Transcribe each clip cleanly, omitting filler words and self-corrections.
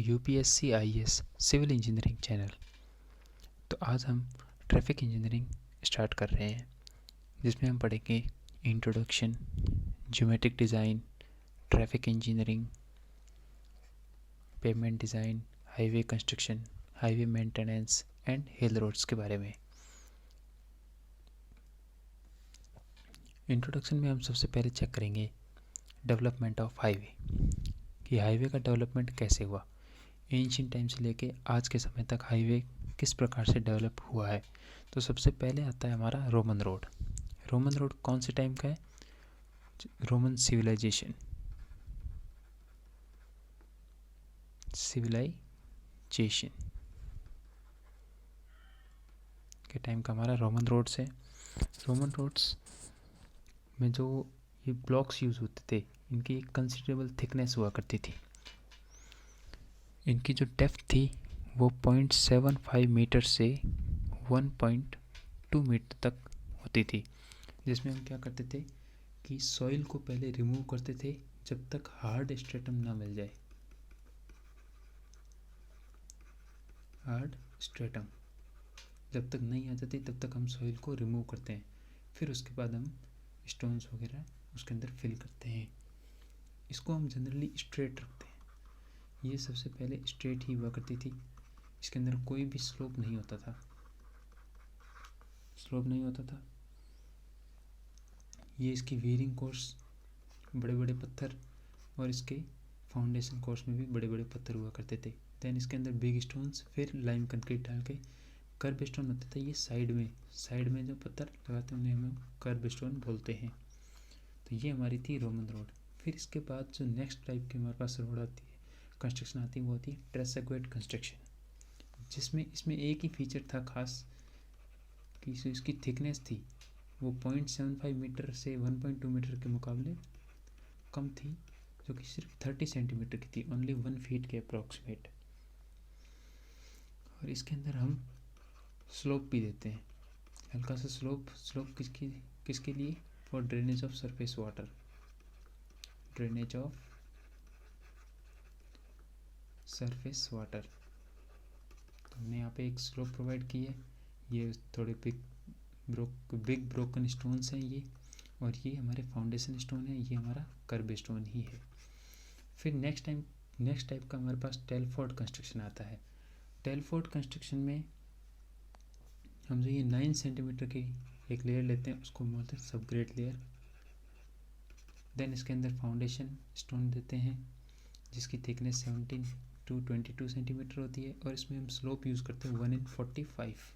UPSC IAS civil engineering channel. तो आज हम ट्रैफिक इंजीनियरिंग स्टार्ट कर रहे हैं, जिसमें हम पढ़ेंगे introduction, geometric design, traffic engineering, pavement design, highway construction, highway maintenance and hill roads के बारे में। इंट्रोडक्शन में हम सबसे पहले चेक करेंगे डेवलपमेंट ऑफ हाईवे, कि हाईवे का डेवलपमेंट कैसे हुआ। एंशिएंट टाइम से लेके आज के समय तक हाईवे किस प्रकार से डेवलप हुआ है। तो सबसे पहले आता है हमारा रोमन रोड। रोमन रोड कौन से टाइम का है? रोमन सिविलाइजेशन के टाइम का हमारा रोमन रोड्स है। रोमन रोड्स में जो ये ब्लॉक्स यूज़ होते थे, इनकी एक कंसिडरेबल थिकनेस हुआ करती थी। इनकी जो डेप्थ थी वो 0.75 मीटर से 1.2 मीटर तक होती थी, जिसमें हम क्या करते थे कि सॉइल को पहले रिमूव करते थे जब तक हार्ड स्ट्रेटम ना मिल जाए। हार्ड स्ट्रेटम जब तक नहीं आ जाती तब तक हम सॉइल को रिमूव करते हैं, फिर उसके बाद हम स्टोन्स वगैरह उसके अंदर फिल करते हैं। इसको हम जनरली स्ट्रेट रखते हैं। ये सबसे पहले स्ट्रेट ही हुआ करती थी, इसके अंदर कोई भी स्लोप नहीं होता था। ये इसकी वेयरिंग कोर्स बड़े बड़े पत्थर और इसके फाउंडेशन कोर्स में भी बड़े बड़े पत्थर हुआ करते थे। देन इसके अंदर बिग स्टोन्स, फिर लाइम कंक्रीट डाल के कर्ब स्टोन होता था। ये साइड में जो पत्थर लगाते हैं उन्हें हम कर्ब स्टोन बोलते हैं। तो ये हमारी थी रोमन रोड। फिर इसके बाद जो नेक्स्ट टाइप की हमारे पास रोड आती है, कंस्ट्रक्शन आती है, वो होती है ट्रेसेगुएट कंस्ट्रक्शन, जिसमें इसमें एक ही फीचर था खास कि जो इसकी थिकनेस थी वो 0.75 मीटर से 1.2 मीटर के मुकाबले कम थी, जो कि सिर्फ 30 सेंटीमीटर की थी, ओनली 1 फीट के अप्रॉक्सीमेट। और इसके अंदर हम स्लोप भी देते हैं, हल्का सा स्लोप किसके लिए? For drainage of surface water, तो हमने यहाँ पे एक स्लोप प्रोवाइड की है। ये थोड़े बिग ब्रोकन स्टोन्स हैं ये, और ये हमारे फाउंडेशन स्टोन है, ये हमारा कर्ब स्टोन ही है। फिर नेक्स्ट टाइप का हमारे पास टेलफोर्ड कंस्ट्रक्शन आता है। टेलफोर्ड कंस्ट्रक्शन में हम जो ये 9 सेंटीमीटर की एक लेयर लेते हैं उसको बोलते हैं सबग्रेड लेयर। देन इसके अंदर फाउंडेशन स्टोन देते हैं जिसकी थिकनेस 17 to 22 सेंटीमीटर होती है, और इसमें हम स्लोप यूज़ करते हैं 1/45।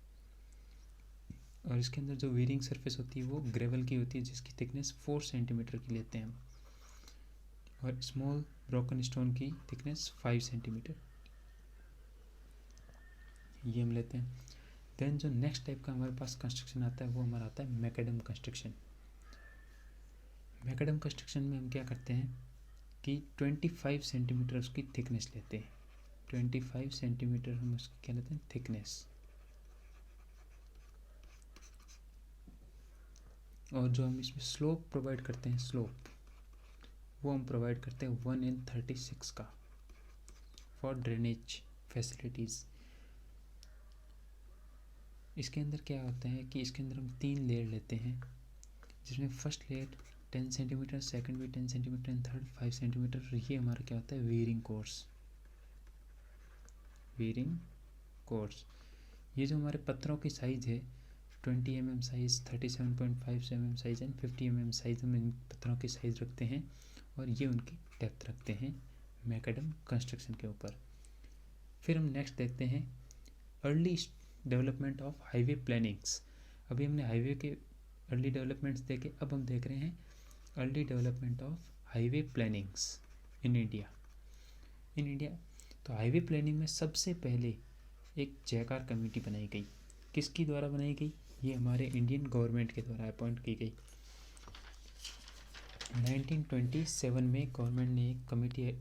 और इसके अंदर जो वेयरिंग सरफेस होती है वो ग्रेवल की होती है, जिसकी थिकनेस 4 सेंटीमीटर की लेते हैं हम, और स्मॉल ब्रोकन स्टोन की थिकनेस 5 सेंटीमीटर ये हम लेते हैं। देन जो नेक्स्ट टाइप का हमारे पास कंस्ट्रक्शन आता है वो हमारा आता है मैकडम कंस्ट्रक्शन। मैकडम कंस्ट्रक्शन में हम क्या करते हैं कि 25 सेंटीमीटर उसकी थिकनेस लेते हैं। 25 सेंटीमीटर हम उसकी क्या लेते हैं? थिकनेस। और जो हम इसमें स्लोप प्रोवाइड करते हैं, वो हम प्रोवाइड करते हैं 1/36 का, फॉर ड्रेनेज फैसिलिटीज़। इसके अंदर क्या होता है कि इसके अंदर हम 3 लेयर लेते हैं, जिसमें फर्स्ट लेयर 10 सेंटीमीटर, सेकंड भी 10 सेंटीमीटर एंड थर्ड 5 सेंटीमीटर। ये हमारा क्या होता है? Wearing course. ये जो हमारे पत्थरों की साइज़ है 20 mm size, 37.5 mm size and 50 mm size, हम इन पत्थरों की साइज़ रखते हैं, और ये उनकी डेप्थ रखते हैं मैकडम कंस्ट्रक्शन के ऊपर। फिर हम नेक्स्ट देखते हैं early development of highway plannings. अभी हमने हाईवे के अर्ली डेवलपमेंट्स देखे, अब हम देख रहे हैं early development of highway plannings in India. तो हाईवे प्लानिंग में सबसे पहले एक जयकार कमेटी बनाई गई। किसकी द्वारा बनाई गई? ये हमारे इंडियन गवर्नमेंट के द्वारा अपॉइंट की गई। 1927 में गवर्नमेंट ने एक कमेटी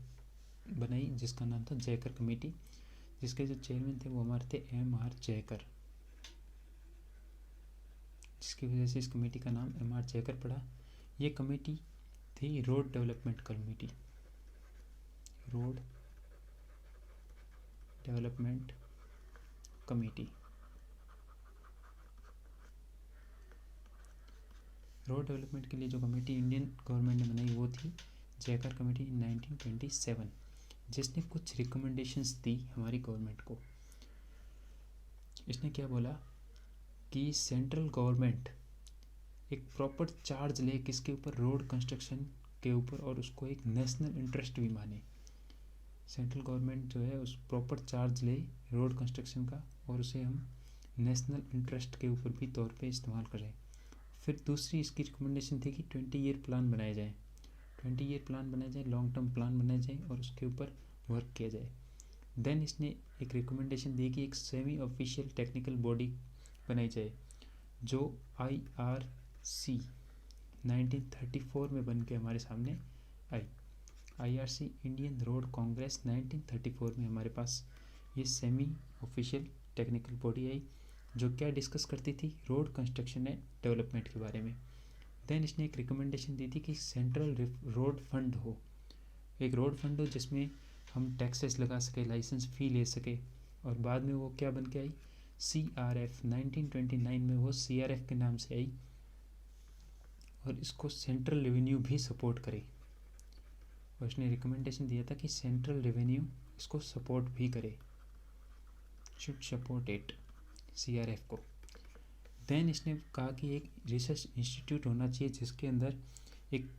बनाई जिसका नाम था जयकर कमेटी, जिसके जो चेयरमैन थे वो हमारे थे M.R. जयकर, जिसकी वजह से इस कमेटी का नाम M.R. जयकर पड़ा। ये कमेटी थी road development committee, road development committee. Road development के लिए जो कमेटी इंडियन गवर्नमेंट ने बनाई वो थी जयकर कमेटी इन 1927, जिसने कुछ रिकमेंडेशंस दी हमारी गवर्नमेंट को। इसने क्या बोला कि सेंट्रल गवर्नमेंट एक प्रॉपर चार्ज ले किसके ऊपर, रोड कंस्ट्रक्शन के ऊपर, और उसको एक नेशनल इंटरेस्ट भी माने। सेंट्रल गवर्नमेंट जो है उस प्रॉपर चार्ज ले रोड कंस्ट्रक्शन का, और उसे हम नेशनल इंटरेस्ट के ऊपर भी तौर पे इस्तेमाल करें। फिर दूसरी इसकी रिकमेंडेशन थी कि 20 ईयर प्लान बनाए जाए, 20 ईयर प्लान बनाए जाए, लॉन्ग टर्म प्लान बनाए जाए और उसके ऊपर वर्क किया जाए। देन इसने एक रिकमेंडेशन दी कि एक सेमी ऑफिशियल टेक्निकल बॉडी बनाई जाए जो IRC 1934 में बन के हमारे सामने आई। IRC इंडियन रोड कांग्रेस 1934 में हमारे पास ये सेमी ऑफिशियल टेक्निकल बॉडी आई जो क्या डिस्कस करती थी, रोड कंस्ट्रक्शन एंड डेवलपमेंट के बारे में। देन इसने एक रिकमेंडेशन दी थी कि सेंट्रल रोड फंड हो, एक रोड फंड हो जिसमें हम टैक्सेस लगा सके, लाइसेंस फ़ी ले सके, और बाद में वो क्या बन के आई, CRF 1929 में वो CRF के नाम से आई, और इसको सेंट्रल रेवेन्यू भी सपोर्ट करे। और इसने रिकमेंडेशन दिया था कि सेंट्रल रेवेन्यू इसको सपोर्ट भी करे, शुड सपोर्ट इट, CRF को। देन इसने कहा कि एक रिसर्च इंस्टीट्यूट होना चाहिए जिसके अंदर एक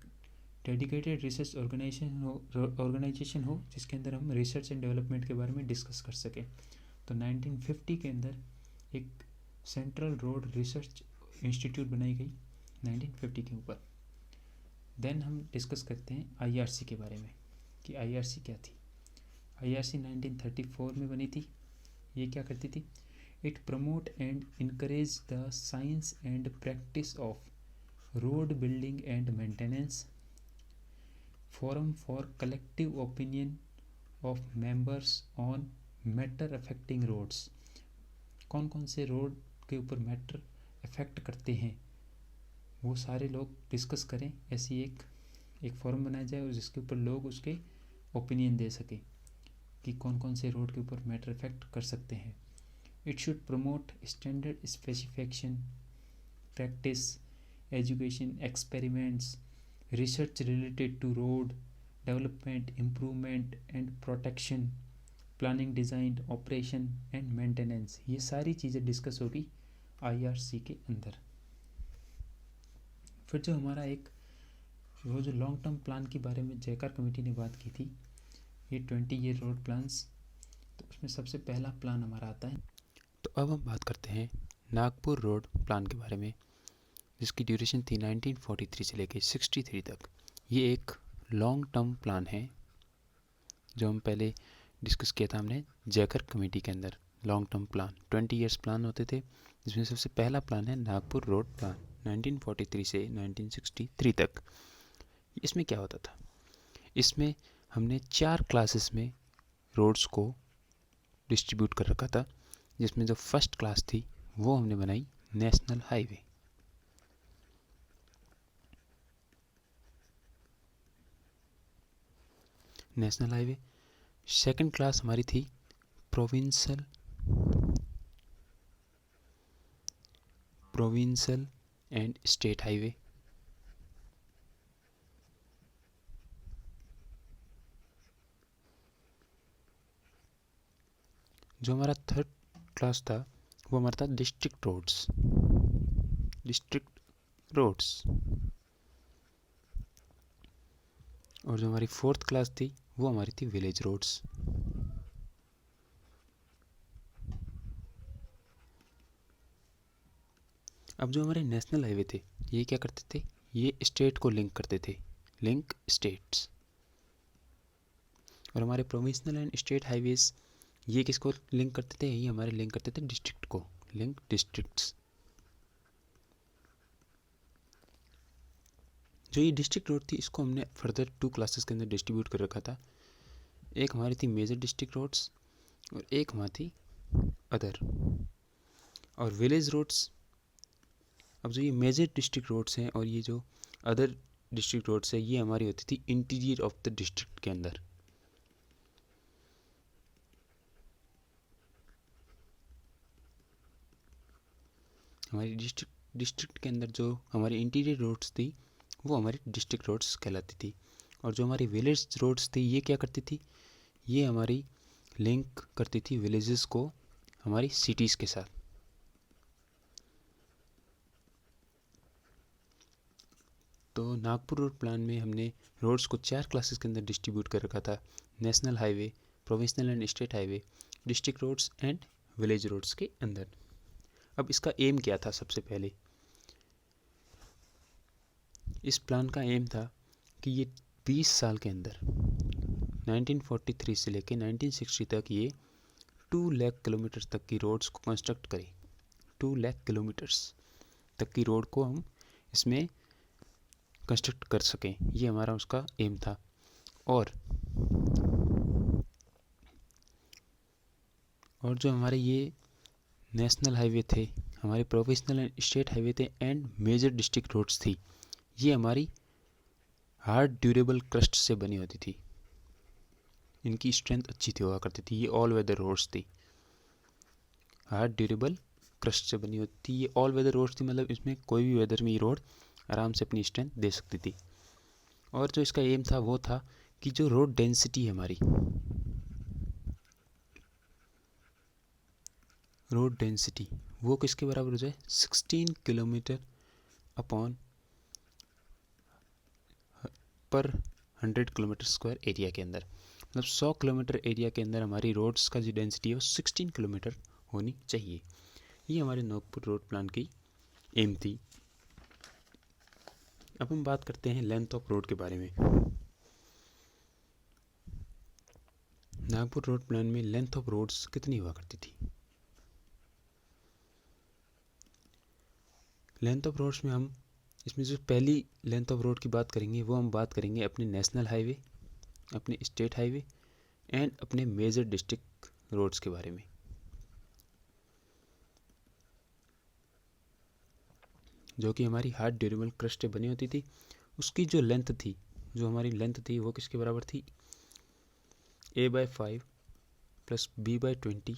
डेडिकेटेड रिसर्च ऑर्गेनाइजेशन हो जिसके अंदर हम रिसर्च एंड डेवलपमेंट के बारे में डिस्कस कर सकें। तो 1950 के अंदर एक सेंट्रल रोड रिसर्च इंस्टीट्यूट बनाई गई 1950 के ऊपर। देन हम डिस्कस करते हैं IRC के बारे में कि IRC क्या थी। IRC 1934 में बनी थी। ये क्या करती थी, it promote and encourage the science and practice of road building and maintenance, forum for collective opinion of members on matter affecting roads. कौन कौन से रोड के ऊपर मैटर अफेक्ट करते हैं वो सारे लोग डिस्कस करें, ऐसी एक फोरम बनाया जाए और जिसके ऊपर लोग उसके ओपिनियन दे सकें कि कौन कौन से रोड के ऊपर मैटर अफेक्ट कर सकते हैं। It should promote standard specification, practice, education, experiments, research related to road development, improvement and protection, planning, design, operation and maintenance. ये सारी चीज़ें डिस्कस होगी IRC के अंदर। फिर जो हमारा एक वो जो लॉन्ग टर्म प्लान के बारे में जयकर कमेटी ने बात की थी, ये 20 ईयर रोड प्लान्स, तो उसमें सबसे पहला प्लान हमारा आता है। तो अब हम बात करते हैं नागपुर रोड प्लान के बारे में, जिसकी ड्यूरेशन थी 1943 से लेकर 63 तक। ये एक लॉन्ग टर्म प्लान है जो हम पहले डिस्कस किया था हमने जयकर कमेटी के अंदर। Long term plan 20 years plan होते थे, जिसमें सबसे पहला प्लान है नागपुर रोड प्लान 1943 से 1963 तक। इसमें क्या होता था, इसमें हमने 4 क्लासेस में रोड्स को डिस्ट्रीब्यूट कर रखा था, जिसमें जो फर्स्ट क्लास थी वो हमने बनाई national highway. National highway. Second class हमारी थी प्रोविंशियल एंड स्टेट हाईवे। जो हमारा थर्ड क्लास था वो हमारा था डिस्ट्रिक्ट रोड्स। और जो हमारी फोर्थ क्लास थी वो हमारी थी विलेज रोड्स। अब जो हमारे नेशनल हाईवे थे ये क्या करते थे, ये स्टेट को लिंक करते थे, लिंक स्टेट्स। और हमारे प्रोविंशियल एंड स्टेट हाईवेज ये किसको लिंक करते थे, ये हमारे लिंक करते थे डिस्ट्रिक्ट को, लिंक डिस्ट्रिक्ट्स। जो ये डिस्ट्रिक्ट रोड थी इसको हमने फर्दर 2 क्लासेस के अंदर डिस्ट्रीब्यूट कर रखा था। एक हमारी थी मेजर डिस्ट्रिक्ट रोड्स और एक हमारी थी अदर। और विलेज रोड्स, अब जो ये मेजर डिस्ट्रिक्ट रोड्स हैं और ये जो अदर डिस्ट्रिक्ट रोड्स है ये हमारी होती थी इंटीरियर ऑफ द डिस्ट्रिक्ट के अंदर। हमारी डिस्ट्रिक्ट के अंदर जो हमारी इंटीरियर रोड्स थी वो हमारी डिस्ट्रिक्ट रोड्स कहलाती थी, और जो हमारी विलेज रोड्स थी ये क्या करती थी, ये हमारी लिंक करती थी विलेजेस को हमारी सिटीज़ के साथ। तो नागपुर रोड प्लान में हमने रोड्स को 4 क्लासेस के अंदर डिस्ट्रीब्यूट कर रखा था, national highway, provincial and state highway, district roads and village roads के अंदर। अब इसका एम क्या था? सबसे पहले इस प्लान का एम था कि ये 20 साल के अंदर 1943 से लेकर 1960 तक ये 2 लाख किलोमीटर तक की रोड्स को कंस्ट्रक्ट करें। 2 लाख किलोमीटर्स तक की रोड को हम इसमें कंस्ट्रक्ट कर सकें, ये हमारा उसका एम था। और जो हमारे ये नेशनल हाईवे थे, हमारे प्रोविंशियल एंड स्टेट हाईवे थे एंड मेजर डिस्ट्रिक्ट रोड्स थी, ये हमारी हार्ड ड्यूरेबल क्रस्ट से बनी होती थी। इनकी स्ट्रेंथ अच्छी थी हुआ करती थी, ये ऑल वेदर रोड्स थी, हार्ड ड्यूरेबल क्रस्ट से बनी होती थी। ये ऑल वेदर रोड्स थी, मतलब इसमें कोई भी वेदर में ये रोड आराम से अपनी स्ट्रेंथ दे सकती थी। और जो इसका एम था वो था कि जो रोड डेंसिटी है हमारी, रोड डेंसिटी वो किसके बराबर हो जाए, 16 किलोमीटर अपॉन पर 100 किलोमीटर स्क्वायर एरिया के अंदर, मतलब 100 किलोमीटर एरिया के अंदर हमारी रोड्स का जो डेंसिटी है वो 16 किलोमीटर होनी चाहिए। ये हमारे नागपुर रोड प्लान की एम थी। अब हम बात करते हैं लेंथ ऑफ रोड के बारे में। नागपुर रोड प्लान में लेंथ ऑफ रोड्स कितनी हुआ करती थी? लेंथ ऑफ रोड्स में हम इसमें जो पहली लेंथ ऑफ रोड की बात करेंगे वो हम बात करेंगे अपने नेशनल हाईवे, अपने स्टेट हाईवे एंड अपने मेजर डिस्ट्रिक्ट रोड्स के बारे में। जो कि हमारी हार्ड ड्यूरेबल क्रस्ट से बनी होती थी, उसकी जो लेंथ थी, जो हमारी लेंथ थी वो किसके बराबर थी, a/5 plus b/20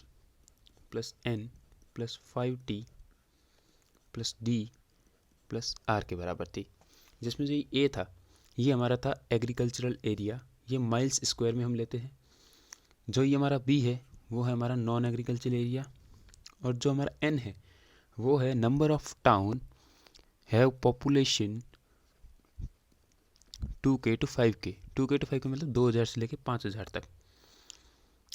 plus n plus 5t plus d plus r के बराबर थी। जिसमें जो ए था ये हमारा था एग्रीकल्चरल एरिया, ये माइल्स स्क्वायर में हम लेते हैं। जो ये हमारा बी है वो है हमारा नॉन एग्रीकल्चरल एरिया, और जो हमारा एन है वो है number of town have population 2K to 5K, 2K to 5K मतलब 2000 से लेके 5000 तक।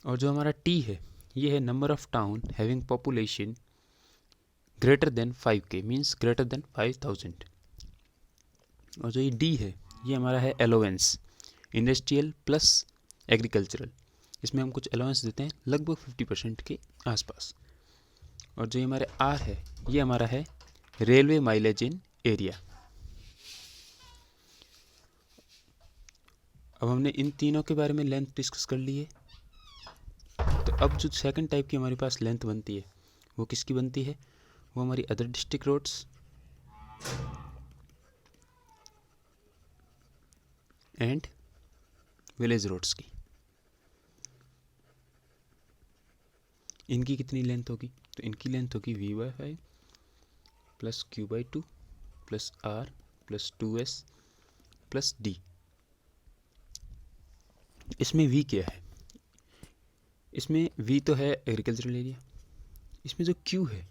और जो हमारा टी है ये है number of town having population greater then 5K, means greater than 5000। और जो ये डी है ये हमारा है अलाउंस, इंडस्ट्रियल प्लस एग्रीकल्चरल, इसमें हम कुछ अलाउंस देते हैं लगभग 50% के आसपास। और जो ये हमारे आर है ये हमारा है रेलवे माइलेज इन एरिया। अब हमने इन तीनों के बारे में लेंथ डिस्कस कर ली है। तो अब जो सेकंड टाइप की हमारे पास लेंथ बनती है वो किसकी बनती है, वो हमारी other district roads and village roads की। इनकी कितनी लेंथ होगी, तो इनकी लेंथ होगी v/5 plus q/2 plus r plus 2s plus d। इसमें v क्या है, इसमें v तो है एग्रीकल्चरल एरिया, इसमें जो q है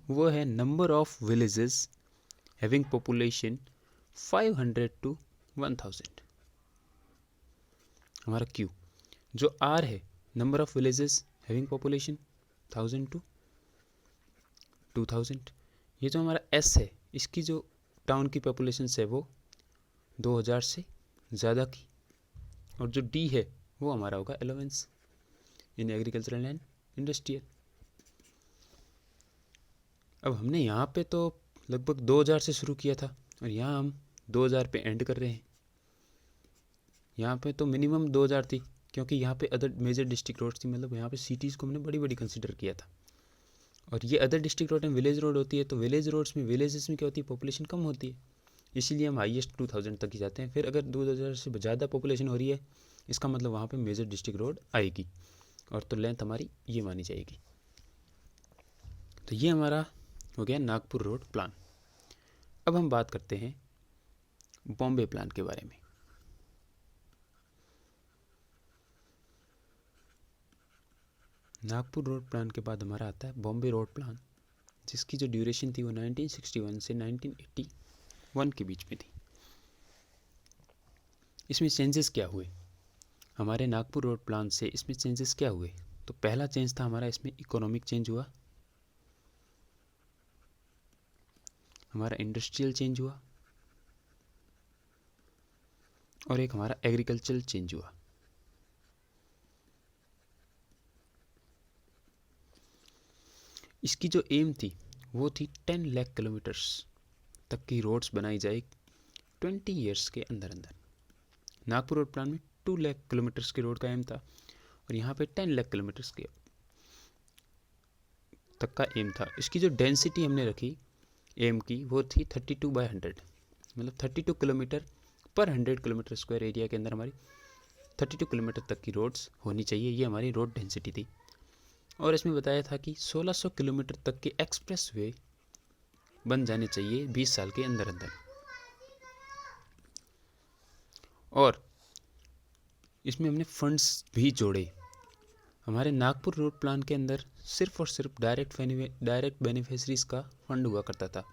वो है number of villages having population 500 to 1000, हमारा q। जो r है number of villages having population 1000 to 2000। ये जो हमारा s है इसकी जो टाउन की पॉपुलेशन है वो 2000 से ज़्यादा की। और जो d है वो हमारा होगा allowance in agricultural and industrial. अब हमने यहाँ पे तो लगभग 2000 से शुरू किया था और यहाँ हम 2000 पे एंड कर रहे हैं। यहाँ पे तो मिनिमम 2000 थी क्योंकि यहाँ पे अदर मेजर डिस्ट्रिक्ट रोड्स थी, मतलब यहाँ पे सिटीज़ को हमने बड़ी बड़ी कंसिडर किया था। और ये other district road and village road होती है, तो विलेज रोड्स में विलेजेस में क्या होती है, पॉपुलेशन कम होती है, इसीलिए हम हाईएस्ट 2000 तक ही जाते हैं। फिर अगर 2000 से ज़्यादा पॉपुलेशन हो रही है इसका मतलब वहाँ पे मेजर डिस्ट्रिक्ट रोड आएगी, और तो लेंथ हमारी ये मानी जाएगी। तो ये हमारा हो गया नागपुर रोड प्लान। अब हम बात करते हैं बॉम्बे प्लान के बारे में। नागपुर रोड प्लान के बाद हमारा आता है बॉम्बे रोड प्लान, जिसकी जो ड्यूरेशन थी वो 1961 से 1981 के बीच में थी। इसमें चेंजेस क्या हुए हमारे नागपुर रोड प्लान से? इसमें चेंजेस क्या हुए? तो पहला चेंज था हमारा, इसमें इकोनॉमिक चेंज हुआ, हमारा इंडस्ट्रियल चेंज हुआ, और एक हमारा एग्रीकल्चरल चेंज हुआ। इसकी जो एम थी वो थी 10 लाख किलोमीटर्स तक की रोड्स बनाई जाए 20 ईयर्स के अंदर अंदर। नागपुर रोड प्लान में 2 लाख किलोमीटर्स की रोड का एम था, और यहाँ पे 10 लाख किलोमीटर्स के तक का एम था। इसकी जो डेंसिटी हमने रखी एम की वो थी 32/100, मतलब 32 किलोमीटर पर 100 किलोमीटर स्क्वायर एरिया के अंदर हमारी 32 किलोमीटर तक की रोड्स होनी चाहिए, ये हमारी रोड डेंसिटी थी। और इसमें बताया था कि 1600 किलोमीटर तक के एक्सप्रेस वे बन जाने चाहिए 20 साल के अंदर अंदर। और इसमें हमने फंड्स भी जोड़े। हमारे नागपुर रोड प्लान के अंदर सिर्फ और सिर्फ डायरेक्ट बेनिफिशरीज का फंड हुआ करता था,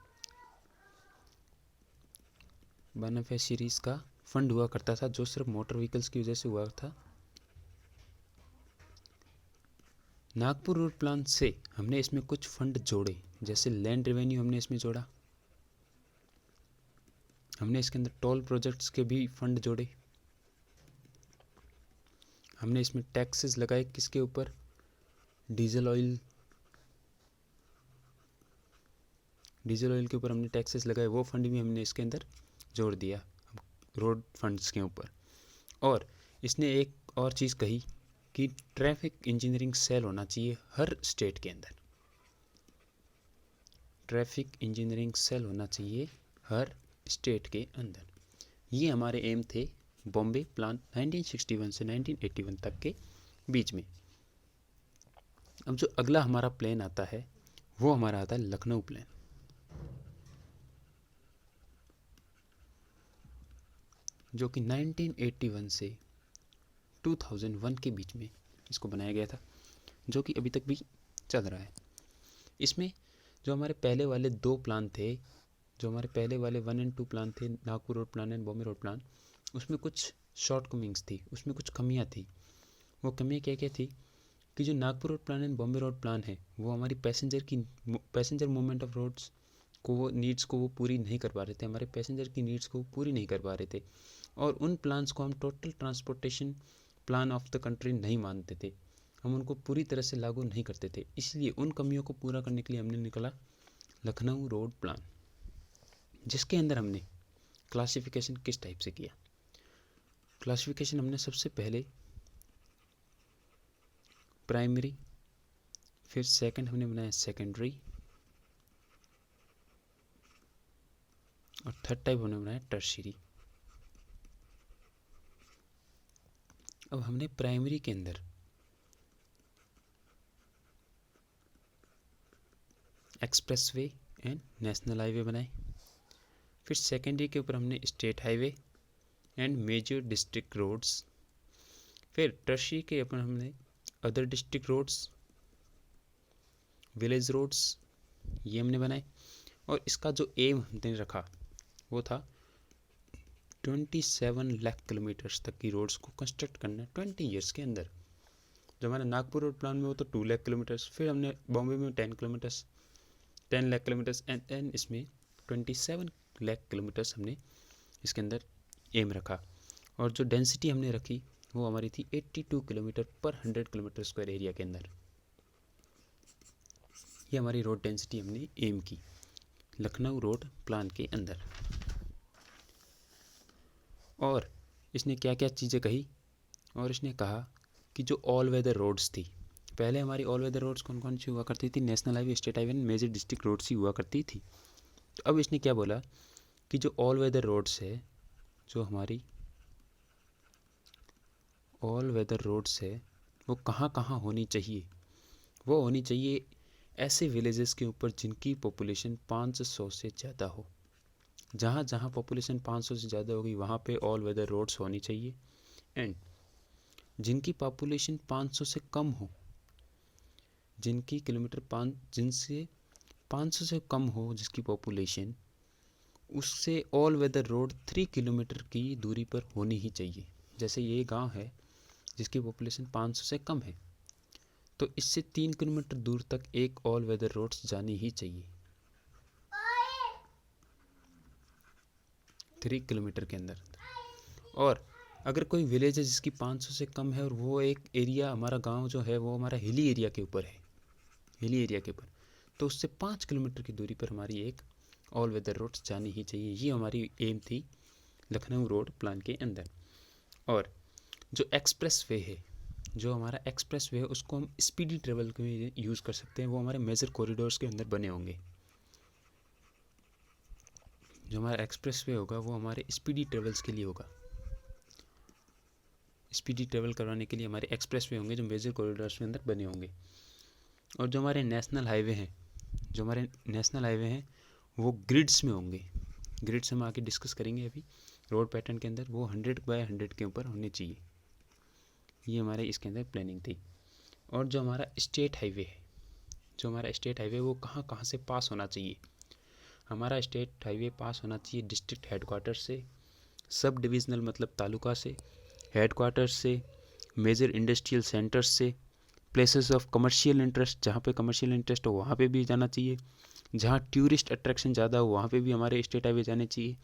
बेनिफिशरीज का फंड हुआ करता था, जो सिर्फ मोटर व्हीकल्स की वजह से हुआ था। नागपुर रोड प्लान से हमने इसमें कुछ फंड जोड़े, जैसे लैंड रेवेन्यू हमने इसमें जोड़ा, हमने इसके अंदर टोल प्रोजेक्ट्स के भी फंड जोड़े, हमने इसमें टैक्सेस लगाए किसके ऊपर? डीजल ऑयल के ऊपर हमने टैक्सेस लगाए, वो फंड भी हमने इसके अंदर जोड़ दिया रोड फंड्स के ऊपर। और इसने एक और चीज़ कही कि ट्रैफिक इंजीनियरिंग सेल होना चाहिए हर स्टेट के अंदर, ट्रैफिक इंजीनियरिंग सेल होना चाहिए हर स्टेट के अंदर। ये हमारे एम थे बॉम्बे प्लान 1961 से 1981 तक के बीच में। अब जो अगला हमारा प्लान आता है वो हमारा आता है लखनऊ प्लान। जो कि 1981 से 2001 के बीच में इसको बनाया गया था, जो कि अभी तक भी चल रहा है। इसमें जो हमारे पहले वाले 2 प्लान थे, जो हमारे पहले वाले 1 और 2 प्लान थे, Nagpur road plan and Bombay road plan, उसमें कुछ शॉर्टकमिंग्स थी, उसमें कुछ कमियां थी। वो कमियां क्या क्या थी कि जो Nagpur road plan and Bombay road plan है वो हमारी पैसेंजर मूवमेंट ऑफ रोड्स को वो नीड्स को वो पूरी नहीं कर पा रहे थे, हमारे पैसेंजर की नीड्स को पूरी नहीं कर पा रहे थे। और उन प्लान्स को हम total transportation plan of the country नहीं मानते थे, हम उनको पूरी तरह से लागू नहीं करते थे। इसलिए उन कमियों को पूरा करने के लिए हमने निकला लखनऊ रोड प्लान, जिसके अंदर हमने क्लासिफिकेशन किस टाइप से किया? क्लासिफिकेशन हमने सबसे पहले प्राइमरी, फिर सेकंड हमने बनाया सेकेंडरी, और थर्ड टाइप हमने बनाया टर्शियरी। अब हमने प्राइमरी के अंदर एक्सप्रेसवे एंड नेशनल हाईवे बनाए, फिर सेकेंडरी के ऊपर हमने state highway and major district roads, फिर टर्शियरी के ऊपर हमने other district roads, village roads, ये हमने बनाए। और इसका जो एम हमने रखा वो था 27 लाख किलोमीटर्स तक की रोड्स को कंस्ट्रक्ट करना 20 ईयर्स के अंदर। जो हमारा नागपुर रोड प्लान में वो तो 2 लाख किलोमीटर्स, फिर हमने बॉम्बे में 10 लाख किलोमीटर्स एंड इसमें 27 लाख किलोमीटर्स हमने इसके अंदर एम रखा। और जो डेंसिटी हमने रखी वो हमारी थी 82 किलोमीटर पर 100 किलोमीटर स्क्वायर एरिया के अंदर। ये हमारी रोड डेंसिटी हमने एम की लखनऊ रोड प्लान के अंदर। और इसने क्या क्या चीज़ें कही? और इसने कहा कि जो ऑल वेदर रोड्स थी, पहले हमारी ऑल वेदर रोड्स कौन कौन सी हुआ करती थी? National highway, state highway, major district roads ही हुआ करती थी। तो अब इसने क्या बोला कि जो ऑल वेदर रोड्स है, जो हमारी ऑल वेदर रोड्स है वो कहाँ कहाँ होनी चाहिए? वो होनी चाहिए ऐसे विलेजेस के ऊपर जिनकी पॉपुलेशन 500 से ज़्यादा हो। जहाँ जहाँ पॉपुलेशन 500 से ज़्यादा होगी वहाँ पे ऑल वेदर रोड्स होनी चाहिए। एंड जिनकी पॉपुलेशन 500 से कम हो, जिनसे 500 से कम हो जिसकी पॉपुलेशन, उससे ऑल वेदर रोड 3 किलोमीटर की दूरी पर होनी ही चाहिए। जैसे ये गांव है जिसकी पॉपुलेशन 500 से कम है, तो इससे 3 किलोमीटर दूर तक एक ऑल वेदर रोड्स जानी ही चाहिए 3 किलोमीटर के अंदर। और अगर कोई विलेज है जिसकी 500 से कम है और वो एक एरिया, हमारा गांव जो है वो हमारा हिली एरिया के ऊपर है, हिली एरिया के ऊपर, तो उससे 5 किलोमीटर की दूरी पर हमारी एक ऑल वेदर रोड्स जानी ही चाहिए। ये हमारी एम थी लखनऊ रोड प्लान के अंदर। और जो एक्सप्रेस वे है, जो हमारा एक्सप्रेस वे है, उसको हम स्पीडी ट्रेवल के लिए यूज़ कर सकते हैं। वो हमारे मेजर कॉरिडोर्स के अंदर बने होंगे। जो हमारा एक्सप्रेस वे होगा वो हमारे स्पीडी ट्रेवल्स के लिए होगा। स्पीडी ट्रेवल करवाने के लिए हमारे एक्सप्रेस वे होंगे जो मेजर कॉरिडोर्स के अंदर बने होंगे। और जो हमारे नेशनल हाईवे हैं, वो ग्रिड्स में होंगे। ग्रिड्स हम आके डिस्कस करेंगे अभी रोड पैटर्न के अंदर। वो 100 बाय 100 के ऊपर होने चाहिए। ये हमारे इसके अंदर प्लानिंग थी। और जो हमारा स्टेट हाईवे है, वो कहाँ कहाँ से पास होना चाहिए। हमारा स्टेट हाईवे पास होना चाहिए डिस्ट्रिक्ट हेडक्वार्टर से, सब डिविजनल मतलब तालुका से, हेडक्वार्टर से, मेजर इंडस्ट्रियल सेंटर्स से, प्लेसेस ऑफ कमर्शियल इंटरेस्ट, जहाँ पे कमर्शियल इंटरेस्ट हो वहाँ पे भी जाना चाहिए। जहाँ टूरिस्ट अट्रैक्शन ज़्यादा हो वहाँ पे भी हमारे स्टेट हाईवे जाने चाहिए।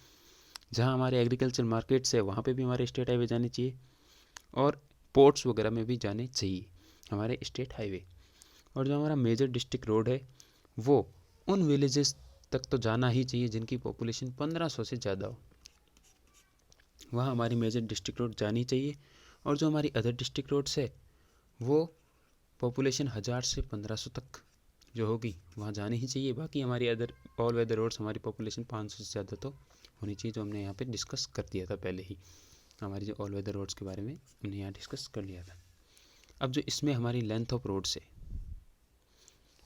जहाँ हमारे एग्रीकल्चर मार्केट्स है वहाँ पे भी हमारे स्टेट हाईवे जाने चाहिए। और पोर्ट्स वगैरह में भी जाने चाहिए हमारे स्टेट हाईवे। और जो हमारा मेजर डिस्ट्रिक्ट रोड है वो उन विलेजेस तक तो जाना ही चाहिए जिनकी पॉपुलेशन 1500 से ज़्यादा हो, वहाँ हमारी मेजर डिस्ट्रिक्ट रोड जानी चाहिए। और जो हमारी अदर डिस्ट्रिक्ट रोड्स है वो पॉपुलेशन 1000 से 1500 तक जो होगी वहाँ जानी ही चाहिए। बाकी हमारी अदर ऑल वेदर रोड्स हमारी पॉपुलेशन 500 से ज़्यादा तो होनी चाहिए, जो हमने यहाँ पे डिस्कस कर दिया था पहले ही। हमारी जो ऑल वेदर रोड्स के बारे में हमने यहाँ डिस्कस कर लिया था। अब जो इसमें हमारी लेंथ ऑफ रोड्स है,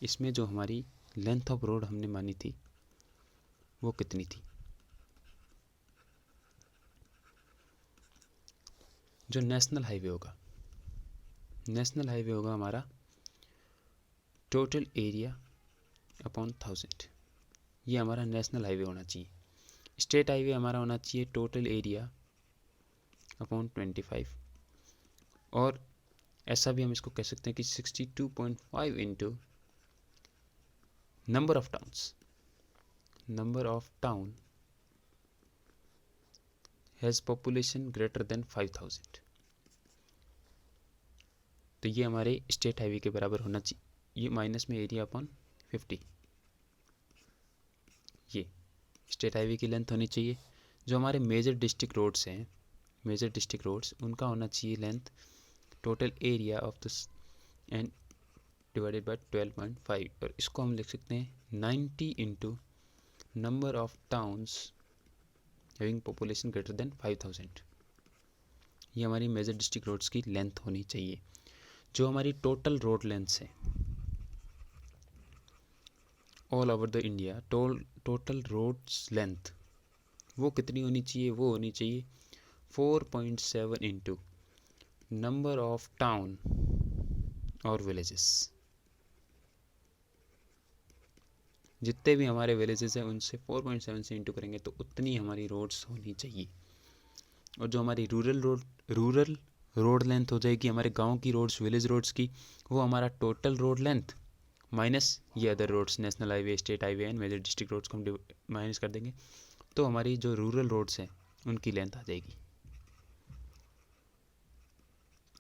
इसमें जो हमारी लेंथ ऑफ रोड हमने मानी थी वो कितनी थी। जो नेशनल हाईवे होगा हमारा टोटल एरिया अपॉन 1000, ये हमारा नेशनल हाईवे होना चाहिए। स्टेट हाईवे हमारा होना चाहिए टोटल एरिया अपॉन 25। और ऐसा भी हम इसको कह सकते हैं कि 62.5 into number of town has population greater than 5000। तो ये हमारे स्टेट हाईवे के बराबर होना चाहिए। ये माइनस में एरिया अपॉन 50, ये स्टेट हाईवे की लेंथ होनी चाहिए। जो हमारे मेजर डिस्ट्रिक्ट रोड्स हैं, उनका होना चाहिए length total area of this and divided by 12.5। और इसको हम लिख सकते हैं 90 into number of towns having population greater than 5000। ये हमारी मेजर डिस्ट्रिक्ट रोड्स की लेंथ होनी चाहिए। जो हमारी टोटल रोड लेंथ्स है all over the India, total roads length वो कितनी होनी चाहिए, वो होनी चाहिए 4.7 इंटू नंबर ऑफ टाउन और विलेजेस। जितने भी हमारे विलेजेस हैं उनसे 4.7 से इंटू करेंगे तो उतनी हमारी रोड्स होनी चाहिए। और जो हमारी रूरल रोड लेंथ हो जाएगी हमारे गांव की रोड्स, विलेज रोड्स की, वो हमारा टोटल रोड लेंथ माइनस ये other roads, national highway, state highway and major district roads को हम माइनस कर देंगे तो हमारी जो रूरल रोड्स हैं उनकी लेंथ आ जाएगी।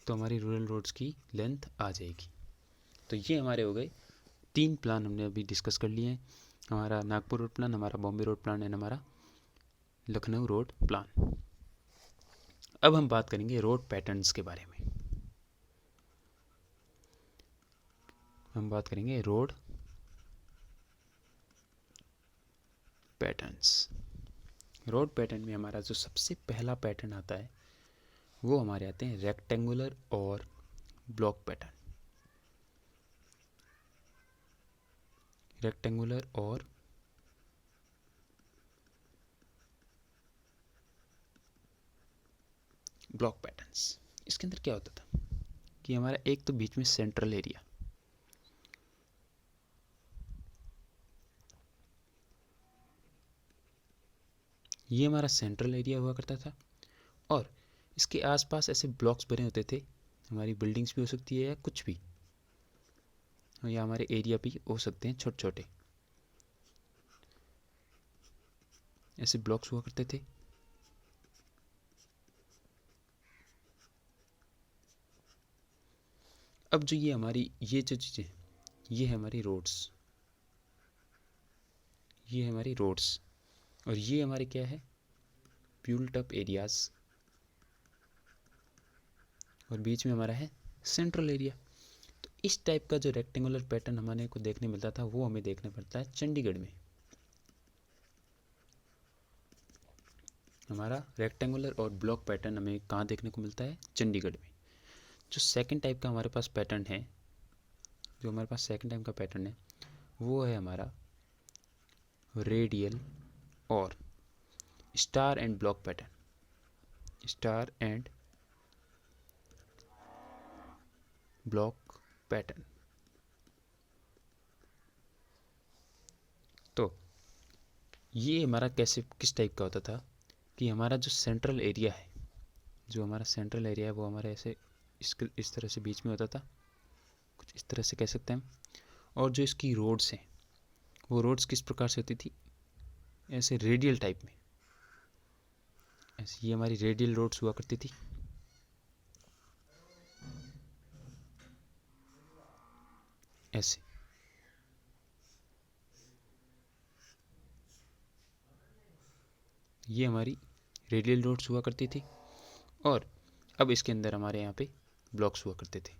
तो हमारी रूरल रोड्स की लेंथ आ जाएगी। तो ये हमारे हो गए 3 प्लान हमने अभी डिस्कस कर लिए हैं। हमारा नागपुर रोड प्लान, हमारा बॉम्बे रोड प्लान एंड हमारा लखनऊ रोड प्लान। अब हम बात करेंगे रोड पैटर्न्स के बारे में। हम बात करेंगे रोड पैटर्न्स। रोड पैटर्न में हमारा जो सबसे पहला पैटर्न आता है वो हमारे आते हैं रेक्टेंगुलर और ब्लॉक पैटर्न। रेक्टेंगुलर और ब्लॉक पैटर्न्स। इसके अंदर क्या होता था कि हमारा एक तो बीच में सेंट्रल एरिया, ये हमारा सेंट्रल एरिया हुआ करता था, और इसके आसपास ऐसे ब्लॉक्स बने होते थे। हमारी बिल्डिंग्स भी हो सकती है या कुछ भी, या हमारे एरिया भी हो सकते हैं छोटे छोटे, ऐसे ब्लॉक्स हुआ करते थे। अब जो ये हमारी ये जो चीज़ें, ये है हमारी रोड्स, ये है हमारी रोड्स, और ये हमारे क्या है, बिल्ट अप एरियाज, और बीच में हमारा है सेंट्रल एरिया। तो इस टाइप का जो रेक्टेंगुलर पैटर्न हमारे को देखने मिलता था वो हमें देखने पड़ता है चंडीगढ़ में। हमारा रेक्टेंगुलर और ब्लॉक पैटर्न हमें कहाँ देखने को मिलता है, चंडीगढ़ में। जो सेकंड टाइप का हमारे पास पैटर्न है, जो हमारे पास सेकंड टाइप का पैटर्न है, वो है हमारा रेडियल और star and block pattern, star and block pattern. तो ये हमारा कैसे, किस टाइप का होता था कि हमारा जो सेंट्रल एरिया है, जो हमारा सेंट्रल एरिया है वो हमारे ऐसे इस तरह से बीच में होता था, कुछ इस तरह से कह सकते हैं हम। और जो इसकी रोड्स हैं, वो रोड्स किस प्रकार से होती थी, ऐसे रेडियल टाइप में, ऐसे ये हमारी रेडियल रोड्स हुआ करती थी। ऐसे ये हमारी रेडियल रोड्स हुआ करती थी, और अब इसके अंदर हमारे यहाँ पे ब्लॉक्स हुआ करते थे।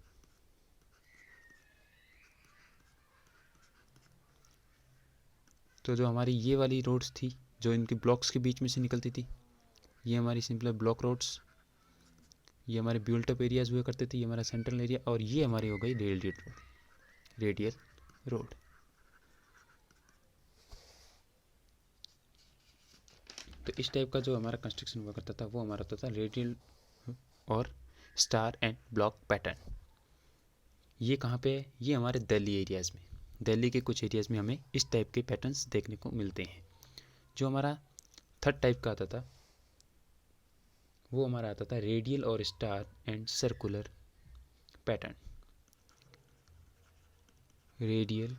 तो जो हमारी ये वाली रोड्स थी जो इनके ब्लॉक्स के बीच में से निकलती थी, ये हमारी सिंपल ब्लॉक रोड्स, ये हमारे बिल्ट अप एरियाज हुआ करते थे, ये हमारा सेंट्रल एरिया, और ये हमारी हो गई रेडियल रोड, रेडियल रोड। तो इस टाइप का जो हमारा कंस्ट्रक्शन हुआ करता था वो हमारा होता था रेडियल और स्टार एंड ब्लॉक पैटर्न। ये कहाँ पे है, ये हमारे दिल्ली एरियाज़ में, दिल्ली के कुछ एरियाज़ में हमें इस टाइप के पैटर्न्स देखने को मिलते हैं। जो हमारा थर्ड टाइप का आता था वो हमारा आता था रेडियल और star and circular pattern, radial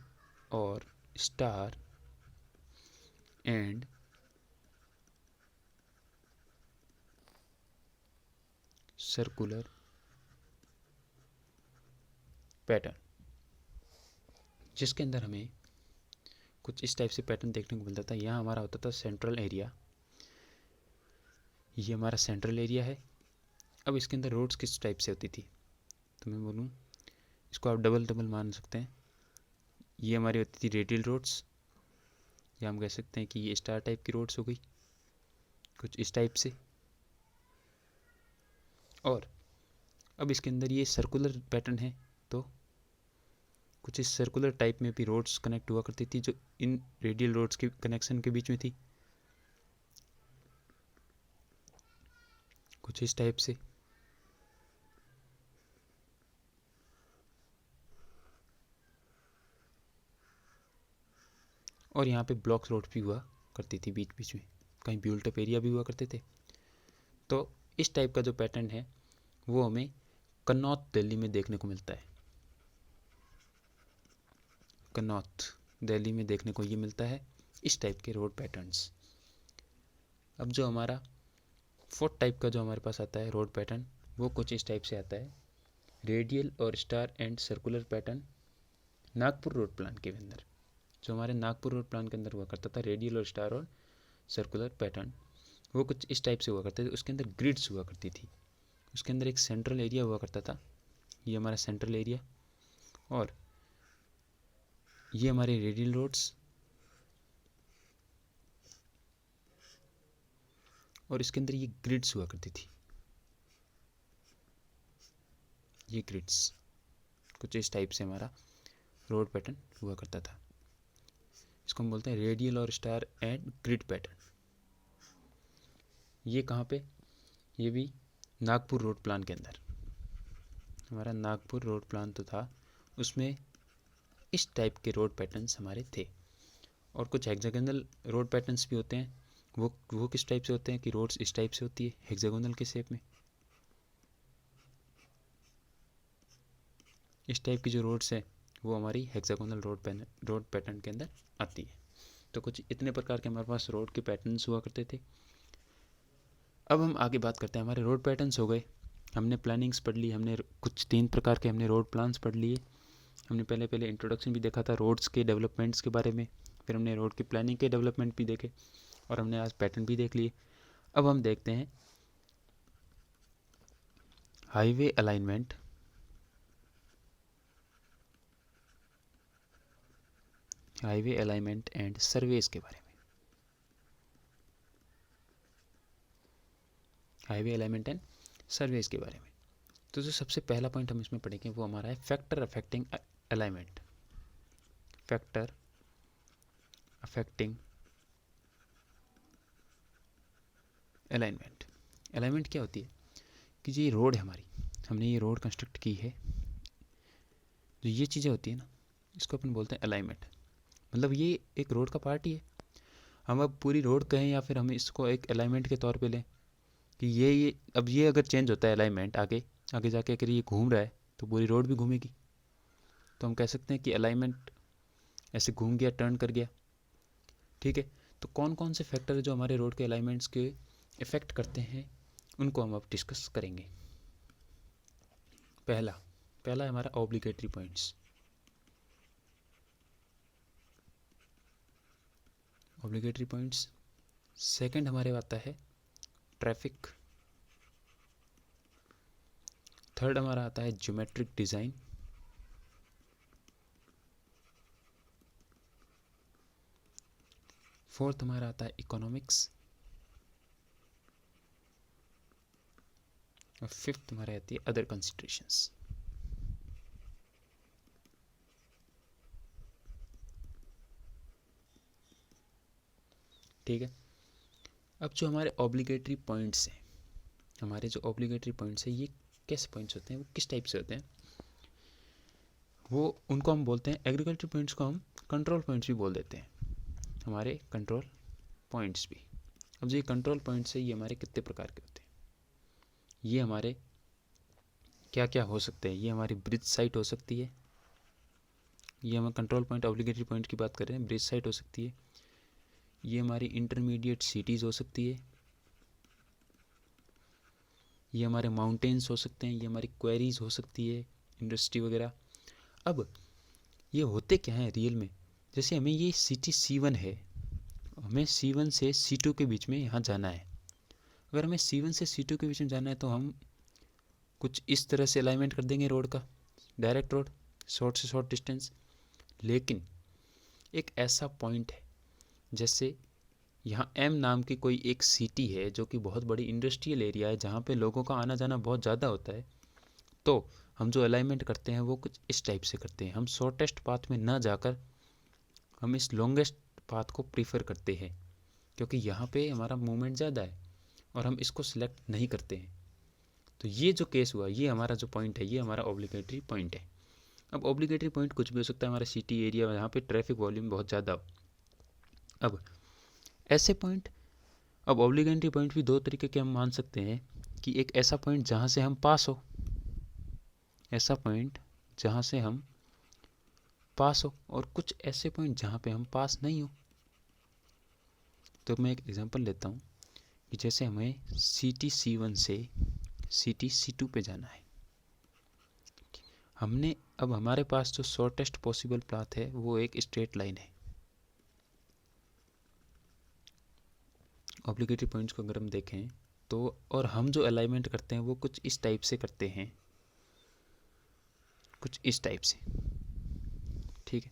और स्टार एंड सर्कुलर पैटर्न, जिसके अंदर हमें कुछ इस टाइप से पैटर्न देखने को मिलता था। यहाँ हमारा होता था सेंट्रल एरिया, ये हमारा सेंट्रल एरिया है। अब इसके अंदर रोड्स किस टाइप से होती थी, तो मैं बोलूँ इसको आप डबल डबल मान सकते हैं। ये हमारी होती थी रेडियल रोड्स, या हम कह सकते हैं कि ये स्टार टाइप की रोड्स हो गई, कुछ इस टाइप से। और अब इसके अंदर ये सर्कुलर पैटर्न है, तो कुछ इस सर्कुलर टाइप में भी रोड्स कनेक्ट हुआ करती थी जो इन रेडियल रोड्स के कनेक्शन के बीच में थी, कुछ इस टाइप से। और यहाँ पे ब्लॉक रोड भी हुआ करती थी बीच बीच में, कहीं बिल्ट अप एरिया भी हुआ करते थे। तो इस टाइप का जो पैटर्न है वो हमें कन्नौज दिल्ली में देखने को मिलता है, कन्नौज दिल्ली में देखने को ये मिलता है इस टाइप के रोड पैटर्न्स। अब जो हमारा फोर्थ टाइप का जो हमारे पास आता है रोड पैटर्न, वो कुछ इस टाइप से आता है, रेडियल और star and circular pattern Nagpur road plan के अंदर। जो हमारे नागपुर रोड प्लान के अंदर हुआ करता था रेडियल और स्टार और सर्कुलर पैटर्न, वो कुछ इस टाइप से हुआ करते थे। उसके अंदर ग्रिड्स हुआ करती थी, उसके अंदर एक सेंट्रल एरिया हुआ करता था, ये हमारा सेंट्रल एरिया, और ये हमारे रेडियल रोड्स, और इसके अंदर ये ग्रिड्स हुआ करती थी, ये ग्रिड्स कुछ इस टाइप से हमारा रोड पैटर्न हुआ करता था। इसको हम बोलते हैं रेडियल और स्टार एंड ग्रिड पैटर्न। ये कहाँ पे, ये भी नागपुर रोड प्लान के अंदर। हमारा नागपुर रोड प्लान तो था, उसमें इस टाइप के रोड पैटर्न्स हमारे थे। और कुछ हेक्सागोनल रोड पैटर्न्स भी होते हैं। वो किस टाइप से होते हैं कि रोड्स इस टाइप से होती है हेक्सागोनल के शेप में। इस टाइप की जो रोड्स है वो हमारी हेक्सागोनल रोड पैटर्न के अंदर आती है। तो कुछ इतने प्रकार के हमारे पास रोड के पैटर्न्स हुआ करते थे। अब हम आगे बात करते हैं, हमारे रोड पैटर्न्स हो गए, हमने प्लानिंग्स पढ़ ली, हमने कुछ 3 प्रकार के हमने रोड प्लान्स पढ़ लिए। हमने पहले इंट्रोडक्शन भी देखा था रोड्स के डेवलपमेंट्स के बारे में, फिर हमने रोड की प्लानिंग के डेवलपमेंट भी देखे, और हमने आज पैटर्न भी देख लिए। अब हम देखते हैं highway alignment, highway alignment and surveys के बारे में। हाईवे अलाइनमेंट एंड सर्वेस के बारे में। तो जो सबसे पहला पॉइंट हम इसमें पढ़ेंगे वो हमारा है factor affecting alignment. Factor affecting alignment. Alignment क्या होती है कि ये रोड है हमारी, हमने ये रोड कंस्ट्रक्ट की है, जो ये चीज़ें होती है ना, इसको अपन बोलते हैं अलाइनमेंट। मतलब ये एक रोड का पार्ट ही है। हम अब पूरी रोड कहें या फिर हम इसको एक अलाइनमेंट के तौर पे लें कि ये अब ये अगर चेंज होता है अलाइनमेंट, आगे जाके अगर ये घूम रहा है तो पूरी रोड भी घूमेगी। तो हम कह सकते हैं कि अलाइनमेंट ऐसे घूम गया, टर्न कर गया। ठीक है, तो कौन कौन से फैक्टर जो हमारे रोड के अलाइनमेंट्स के इफेक्ट करते हैं उनको हम अब डिस्कस करेंगे। पहला है हमारा obligatory points. Obligatory points. Second हमारे आता है ट्रैफिक। थर्ड हमारा आता है ज्योमेट्रिक डिज़ाइन। फोर्थ हमारा आता है इकोनॉमिक्स। और फिफ्थ हमारे आती है अदर कंसिडरेशंस। ठीक है, अब जो हमारे ऑब्लिगेटरी पॉइंट्स हैं, हमारे जो ऑब्लिगेटरी पॉइंट्स हैं ये कैसे पॉइंट्स होते हैं, वो किस टाइप से होते हैं, वो उनको हम बोलते हैं एग्रीकल्चर पॉइंट्स को हम कंट्रोल पॉइंट्स भी बोल देते हैं, हमारे कंट्रोल पॉइंट्स भी। अब जो ये कंट्रोल पॉइंट्स है ये हमारे कितने प्रकार के होते हैं, ये हमारे क्या क्या हो सकते हैं। ये हमारी ब्रिज साइट हो सकती है, ये हम कंट्रोल पॉइंट ऑब्लिगेटरी पॉइंट की बात कर रहे हैं, ब्रिज साइट हो सकती है। ये हमारी इंटरमीडिएट सिटीज़ हो सकती है, ये हमारे माउंटेन्स हो सकते हैं, ये हमारी क्वेरीज हो सकती है, इंडस्ट्री वगैरह। अब ये होते क्या हैं रियल में, जैसे हमें ये सिटी C1 है, हमें C1 से C2 के बीच में यहाँ जाना है। अगर हमें C1 से C2 के बीच में जाना है तो हम कुछ इस तरह से अलाइनमेंट कर देंगे रोड का, डायरेक्ट रोड, शॉर्ट से शॉर्ट डिस्टेंस। लेकिन एक ऐसा पॉइंट है, जैसे यहाँ M नाम की कोई एक सिटी है जो कि बहुत बड़ी इंडस्ट्रियल एरिया है, जहाँ पे लोगों का आना जाना बहुत ज़्यादा होता है, तो हम जो अलाइनमेंट करते हैं वो कुछ इस टाइप से करते हैं। हम शॉर्टेस्ट पाथ में ना जाकर हम इस लॉन्गेस्ट पाथ को प्रीफर करते हैं, क्योंकि यहाँ पे हमारा मूवमेंट ज़्यादा है और हम इसको सिलेक्ट नहीं करते हैं। तो ये जो केस हुआ, ये हमारा जो पॉइंट है, ये हमारा ऑब्लिगेटरी पॉइंट है। अब ऑब्लिगेटरी पॉइंट कुछ भी हो सकता है, हमारा सिटी एरिया जहाँ पे ट्रैफिक वॉल्यूम बहुत ज़्यादा हो। अब ऐसे पॉइंट, अब ऑब्लिगेटरी पॉइंट भी दो तरीके के हम मान सकते हैं, कि एक ऐसा पॉइंट जहाँ से हम पास हो, ऐसा पॉइंट जहाँ से हम पास हो, और कुछ ऐसे पॉइंट जहाँ पे हम पास नहीं हो। तो मैं एक एग्जांपल लेता हूँ कि जैसे हमें सिटी C1 से सिटी C2 पे जाना है, हमने अब हमारे पास जो शॉर्टेस्ट पॉसिबल पाथ है वो एक स्ट्रेट लाइन है। ऑब्लिगेटरी पॉइंट्स को अगर हम देखें तो, और हम जो अलाइनमेंट करते हैं वो कुछ इस टाइप से करते हैं, कुछ इस टाइप से। ठीक है,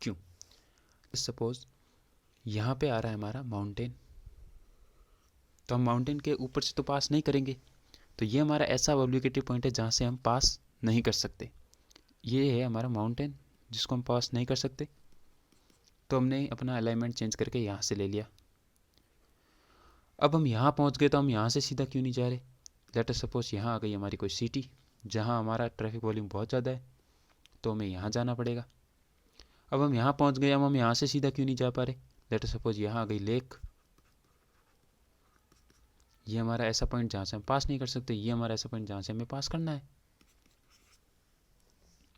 क्यों? सपोज यहाँ पे आ रहा है हमारा माउंटेन, तो हम माउंटेन के ऊपर से तो पास नहीं करेंगे, तो ये हमारा ऐसा ऑब्लिगेटरी पॉइंट है जहाँ से हम पास नहीं कर सकते। ये है हमारा माउंटेन जिसको हम पास नहीं कर सकते। तो हमने अपना अलाइनमेंट चेंज करके यहाँ से ले लिया। अब हम यहाँ पहुँच गए तो हम यहाँ से सीधा क्यों नहीं जा रहे। लेट अस सपोज यहाँ आ गई हमारी कोई सिटी जहाँ हमारा ट्रैफिक वॉल्यूम बहुत ज़्यादा है, तो हमें यहाँ जाना पड़ेगा। अब हम यहाँ पहुँच गए, अब हम यहाँ से सीधा क्यों नहीं जा पा रहे। लेट अस सपोज यहाँ आ गई लेक, ये हमारा ऐसा पॉइंट जहाँ से हम पास नहीं कर सकते, ये हमारा ऐसा पॉइंट जहाँ से हमें पास करना है।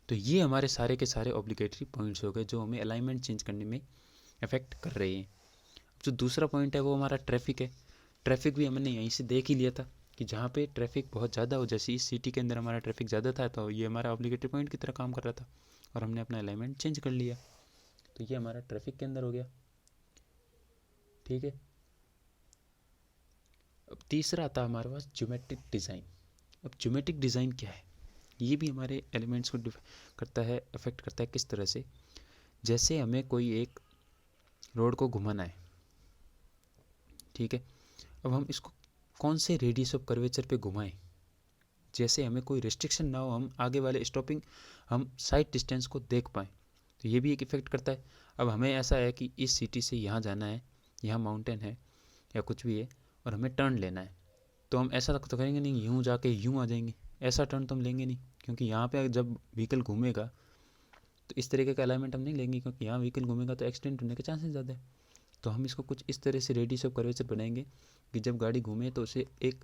तो ये हमारे सारे के सारे ऑब्लिगेटरी पॉइंट्स हो गए जो हमें अलाइनमेंट चेंज करने में अफेक्ट कर रहे हैं। जो दूसरा पॉइंट है वो हमारा ट्रैफिक है। ट्रैफिक भी हमने यहीं से देख ही लिया था कि जहाँ पे ट्रैफिक बहुत ज़्यादा हो, जैसे इस सिटी के अंदर हमारा ट्रैफिक ज़्यादा था तो ये हमारा ऑब्लिगेटरी पॉइंट की तरह काम कर रहा था और हमने अपना अलाइनमेंट चेंज कर लिया। तो ये हमारा ट्रैफिक के अंदर हो गया। ठीक है। अब तीसरा आता है हमारे पास ज्योमेट्रिक डिज़ाइन। अब ज्योमेट्रिक डिज़ाइन क्या है, ये भी हमारे एलिमेंट्स को करता है, अफेक्ट करता है। किस तरह से, जैसे हमें कोई एक रोड को घुमाना है, ठीक है। अब हम इसको कौन से रेडियस ऑफ कर्वेचर पे घुमाएं, जैसे हमें कोई रिस्ट्रिक्शन ना हो, हम आगे वाले स्टॉपिंग हम साइड डिस्टेंस को देख पाएँ, तो ये भी एक इफेक्ट करता है। अब हमें ऐसा है कि इस सिटी से यहाँ जाना है, यहाँ माउंटेन है या कुछ भी है और हमें टर्न लेना है, तो हम ऐसा तो करेंगे नहीं यूँ जाके यूँ आ जाएंगे, ऐसा टर्न तो हम लेंगे नहीं, क्योंकि यहाँ पे जब व्हीकल घूमेगा तो इस तरीके का अलाइनमेंट हम नहीं लेंगे, क्योंकि यहाँ व्हीकल घूमेगा तो एक्सीडेंट होने के चांसेस ज़्यादा है। तो हम इसको कुछ इस तरह से रेडियस ऑफ कर्वेचर बनाएंगे कि जब गाड़ी घूमे तो उसे एक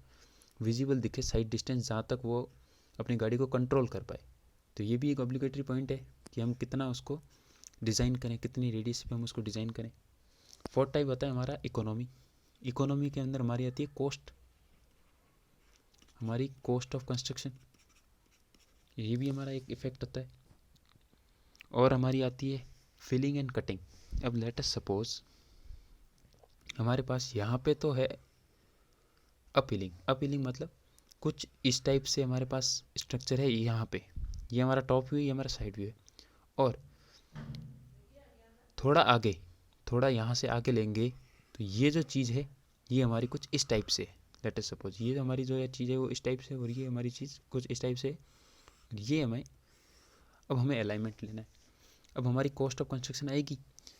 विजिबल दिखे साइड डिस्टेंस, जहाँ तक वो अपनी गाड़ी को कंट्रोल कर पाए। तो ये भी एक ऑब्लिगेटरी पॉइंट है कि हम कितना उसको डिज़ाइन करें, कितनी रेडियस पे हम उसको डिज़ाइन करें। फोर्थ टाइप होता है हमारा इकोनॉमी। इकोनॉमी के अंदर हमारी आती है कॉस्ट, हमारी कॉस्ट ऑफ कंस्ट्रक्शन, ये भी हमारा एक इफेक्ट होता है। और हमारी आती है फिलिंग एंड कटिंग। अब लेट अस सपोज हमारे पास यहाँ पे तो है अपीलिंग, अपीलिंग मतलब कुछ इस टाइप से हमारे पास स्ट्रक्चर है यहाँ पे, ये हमारा टॉप व्यू, ये हमारा साइड व्यू है। और थोड़ा आगे, थोड़ा यहाँ से आगे लेंगे तो ये जो चीज़ है ये हमारी कुछ इस टाइप से है। लेट अस सपोज ये हमारी जो चीज़ है वो इस टाइप से, और ये हमारी चीज़ कुछ इस टाइप से, ये हमें अलाइनमेंट लेना है। अब हमारी कॉस्ट ऑफ कंस्ट्रक्शन आएगी,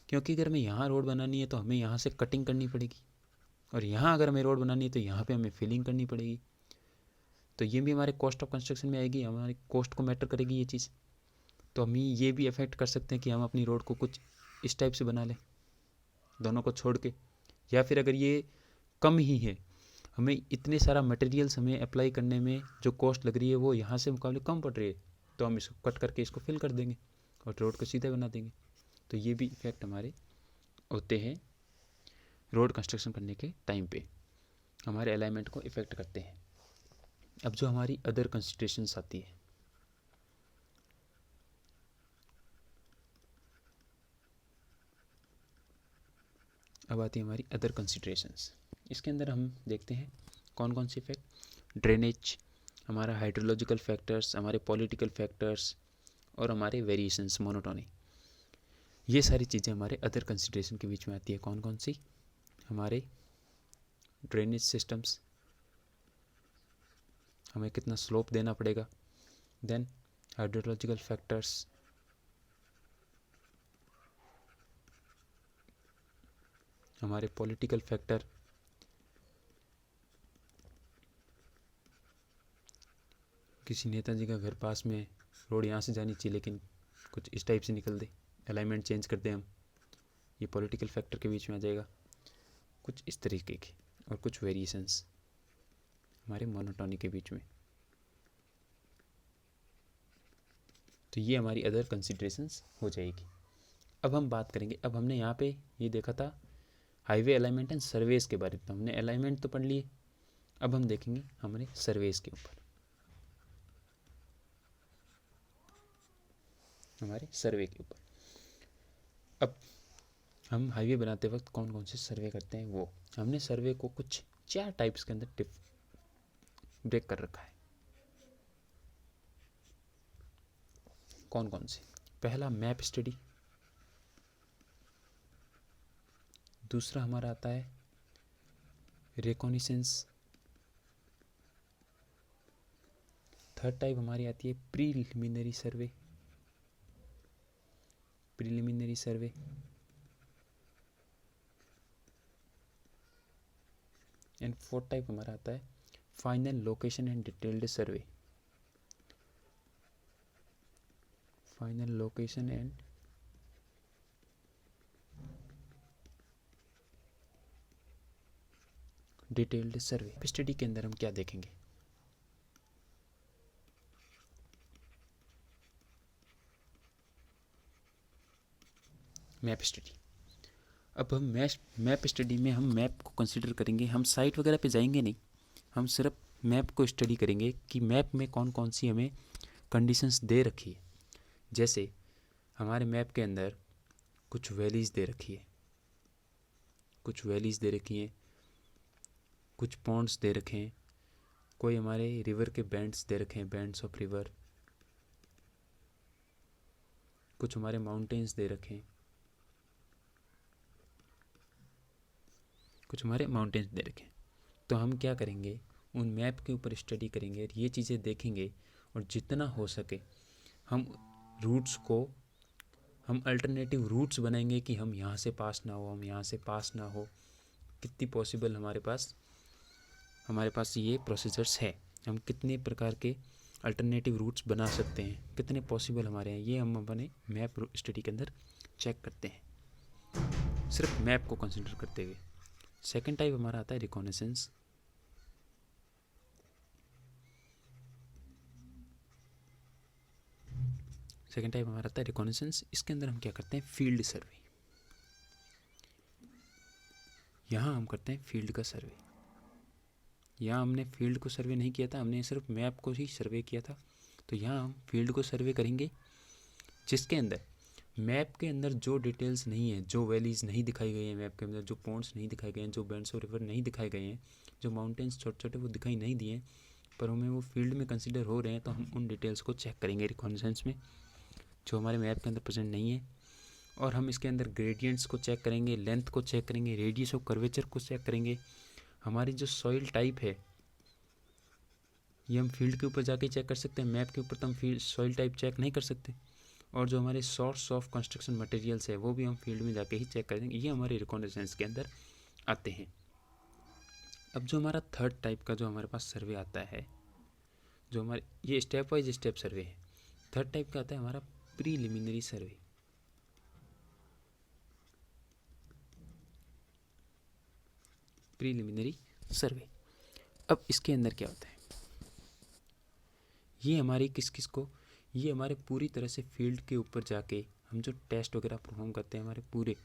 क्योंकि अगर हमें यहाँ रोड बनानी है तो हमें यहाँ से कटिंग करनी पड़ेगी, और यहाँ अगर हमें रोड बनानी है तो यहाँ पे हमें फिलिंग करनी पड़ेगी। तो ये भी हमारे कॉस्ट ऑफ कंस्ट्रक्शन में आएगी, हमारी कॉस्ट को मैटर करेगी ये चीज़। तो हम ये भी अफेक्ट कर सकते हैं कि हम अपनी रोड को कुछ इस टाइप से बना लें दोनों को छोड़ के, या फिर अगर ये कम ही है, हमें इतने सारा मटेरियल्स हमें अप्लाई करने में जो कॉस्ट लग रही है वो यहाँ से मुकाबले कम पड़ रही है, तो हम इसको कट करके इसको फिल कर देंगे और रोड को सीधा बना देंगे। तो ये भी इफेक्ट हमारे होते हैं रोड कंस्ट्रक्शन करने के टाइम पे, हमारे अलाइनमेंट को इफेक्ट करते हैं। अब जो हमारी अदर कंसिडरेशंस आती है, अब आती है हमारी अदर कंसिडरेशंस। इसके अंदर हम देखते हैं कौन कौन से इफेक्ट, ड्रेनेज, हमारा हाइड्रोलॉजिकल फैक्टर्स, हमारे पॉलिटिकल फैक्टर्स और हमारे वेरिएशंस, मोनोटोनी, ये सारी चीज़ें हमारे अदर कंसिडरेशन के बीच में आती है। कौन कौन सी, हमारे ड्रेनेज सिस्टम्स, हमें कितना स्लोप देना पड़ेगा, देन हाइड्रोलॉजिकल फैक्टर्स, हमारे पॉलिटिकल फैक्टर, किसी नेताजी का घर पास में, रोड यहाँ से जानी चाहिए लेकिन कुछ इस टाइप से निकल दे, अलाइनमेंट चेंज कर दें हम, ये पॉलिटिकल फैक्टर के बीच में आ जाएगा, कुछ इस तरीके के। और कुछ वेरिएशंस हमारे मोनोटोनी के बीच में। तो ये हमारी अदर कंसिडरेशंस हो जाएगी। अब हम बात करेंगे, अब हमने यहाँ पे ये देखा था हाईवे अलाइनमेंट एंड सर्वेस के बारे में, तो हमने अलाइनमेंट तो पढ़ लिए, अब हम देखेंगे हमारे सर्वेस के ऊपर, हमारे सर्वे के ऊपर। अब हम हाईवे बनाते वक्त कौन कौन से सर्वे करते हैं, वो हमने सर्वे को कुछ 4 टाइप्स के अंदर ब्रेक कर रखा है। कौन कौन से, पहला मैप स्टडी, दूसरा हमारा आता है रिकॉनिसेंस, थर्ड टाइप हमारी आती है preliminary survey, preliminary survey, and fourth type हमारा आता है final location and detailed survey. Final location and detailed survey study के अंदर हम क्या देखेंगे? Map study. अब हम मैप स्टडी में हम मैप को कंसिडर करेंगे। हम साइट वगैरह पे जाएंगे नहीं, हम सिर्फ मैप को स्टडी करेंगे कि मैप में कौन कौन सी हमें कंडीशंस दे रखी है। जैसे हमारे मैप के अंदर कुछ वैलीज़ दे रखी है, कुछ वैलीज़ दे रखी हैं, कुछ पॉन्ड्स दे रखे हैं, कोई हमारे रिवर के बैंड्स दे रखे हैं, बैंड्स ऑफ रिवर, कुछ हमारे माउंटेन्स दे रखे हैं, कुछ हमारे माउंटेन्स दे रखे हैं। तो हम क्या करेंगे, उन मैप के ऊपर स्टडी करेंगे और ये चीज़ें देखेंगे और जितना हो सके हम रूट्स को, हम अल्टरनेटिव रूट्स बनाएंगे कि हम यहाँ से पास ना हो, हम यहाँ से पास ना हो। कितनी पॉसिबल हमारे पास ये प्रोसीजर्स है, हम कितने प्रकार के अल्टरनेटिव रूट्स बना सकते हैं, कितने पॉसिबल हमारे हैं, ये हम अपने मैप स्टडी के अंदर चेक करते हैं, सिर्फ मैप को कंसिडर करते हुए। सेकेंड टाइप हमारा आता है रिकॉनेसेंस। सेकेंड टाइप हमारा आता है रिकॉनेसेंस। इसके अंदर हम क्या करते हैं, फील्ड सर्वे। यहाँ हम करते हैं फील्ड का सर्वे। यहाँ हमने फील्ड को सर्वे नहीं किया था, हमने सिर्फ मैप को ही सर्वे किया था। तो यहाँ हम फील्ड को सर्वे करेंगे, जिसके अंदर मैप के अंदर जो डिटेल्स नहीं है, जो वैलीज़ नहीं दिखाई गई हैं मैप के अंदर, जो पॉन्ड्स नहीं दिखाए गए हैं, जो बैंड्स ऑफ रिवर नहीं दिखाए गए हैं, जो माउंटेन्स छोटे छोटे वो दिखाई नहीं दिए हैं, पर हमें वो फील्ड में कंसिडर हो रहे हैं, तो हम उन डिटेल्स को चेक करेंगे रिकॉनेसेंस में, जो हमारे मैप के अंदर प्रेजेंट नहीं है। और हम इसके अंदर ग्रेडियंट्स को चेक करेंगे, लेंथ को चेक करेंगे, रेडियस ऑफ कर्वेचर को चेक करेंगे। हमारी जो सॉइल टाइप है ये हम फील्ड के ऊपर जाके चेक कर सकते हैं, मैप के ऊपर तो हम फील्ड सॉइल टाइप चेक नहीं कर सकते। और जो हमारे सोर्स ऑफ कंस्ट्रक्शन मटेरियल्स है वो भी हम फील्ड में जाके ही चेक करेंगे, ये हमारे रिकॉनेसेंस के अंदर आते हैं। अब जो हमारा थर्ड टाइप का जो हमारे पास सर्वे आता है, जो हमारे ये स्टेप वाइज स्टेप सर्वे है। थर्ड टाइप का आता है हमारा प्रीलिमिनरी सर्वे। प्रीलिमिनरी सर्वे। अब इसके अंदर क्या होता है, ये हमारी किस को, ये हमारे पूरी तरह से फील्ड के ऊपर जाके हम जो टेस्ट वगैरह परफॉर्म करते हैं हमारे पूरे,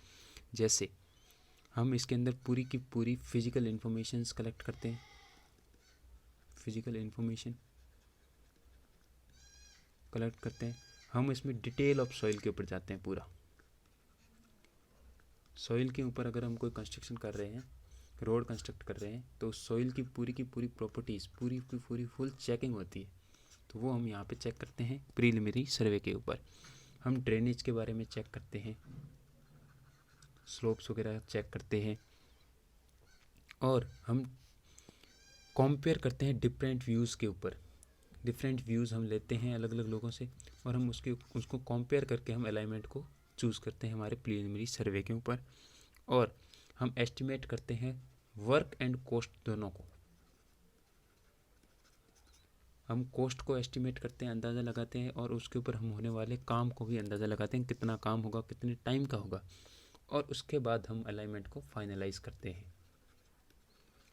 जैसे हम इसके अंदर पूरी की पूरी फिजिकल इंफॉर्मेशंस कलेक्ट करते हैं, फिजिकल इंफॉर्मेशन कलेक्ट करते हैं। हम इसमें डिटेल ऑफ सॉइल के ऊपर जाते हैं, पूरा सॉइल के ऊपर अगर हम कोई कंस्ट्रक्शन कर रहे हैं, रोड कंस्ट्रक्ट कर रहे हैं, तो सॉइल की पूरी प्रॉपर्टीज़ पूरी की पूरी फुल चेकिंग होती है। तो वो हम यहाँ पे चेक करते हैं प्रीलिमिनरी सर्वे के ऊपर। हम ड्रेनेज के बारे में चेक करते हैं, स्लोप्स वगैरह चेक करते हैं, और हम कंपेयर करते हैं डिफरेंट व्यूज़ के ऊपर। डिफरेंट व्यूज़ हम लेते हैं अलग अलग लोगों से, और हम उसको कंपेयर करके हम अलाइनमेंट को चूज़ करते हैं हमारे प्रीलिमिनरी सर्वे के ऊपर। और हम एस्टिमेट करते हैं वर्क एंड कॉस्ट दोनों को। हम कॉस्ट को एस्टिमेट करते हैं, अंदाज़ा लगाते हैं, और उसके ऊपर हम होने वाले काम को भी अंदाज़ा लगाते हैं, कितना काम होगा, कितने टाइम का होगा। और उसके बाद हम अलाइनमेंट को फाइनलाइज करते हैं।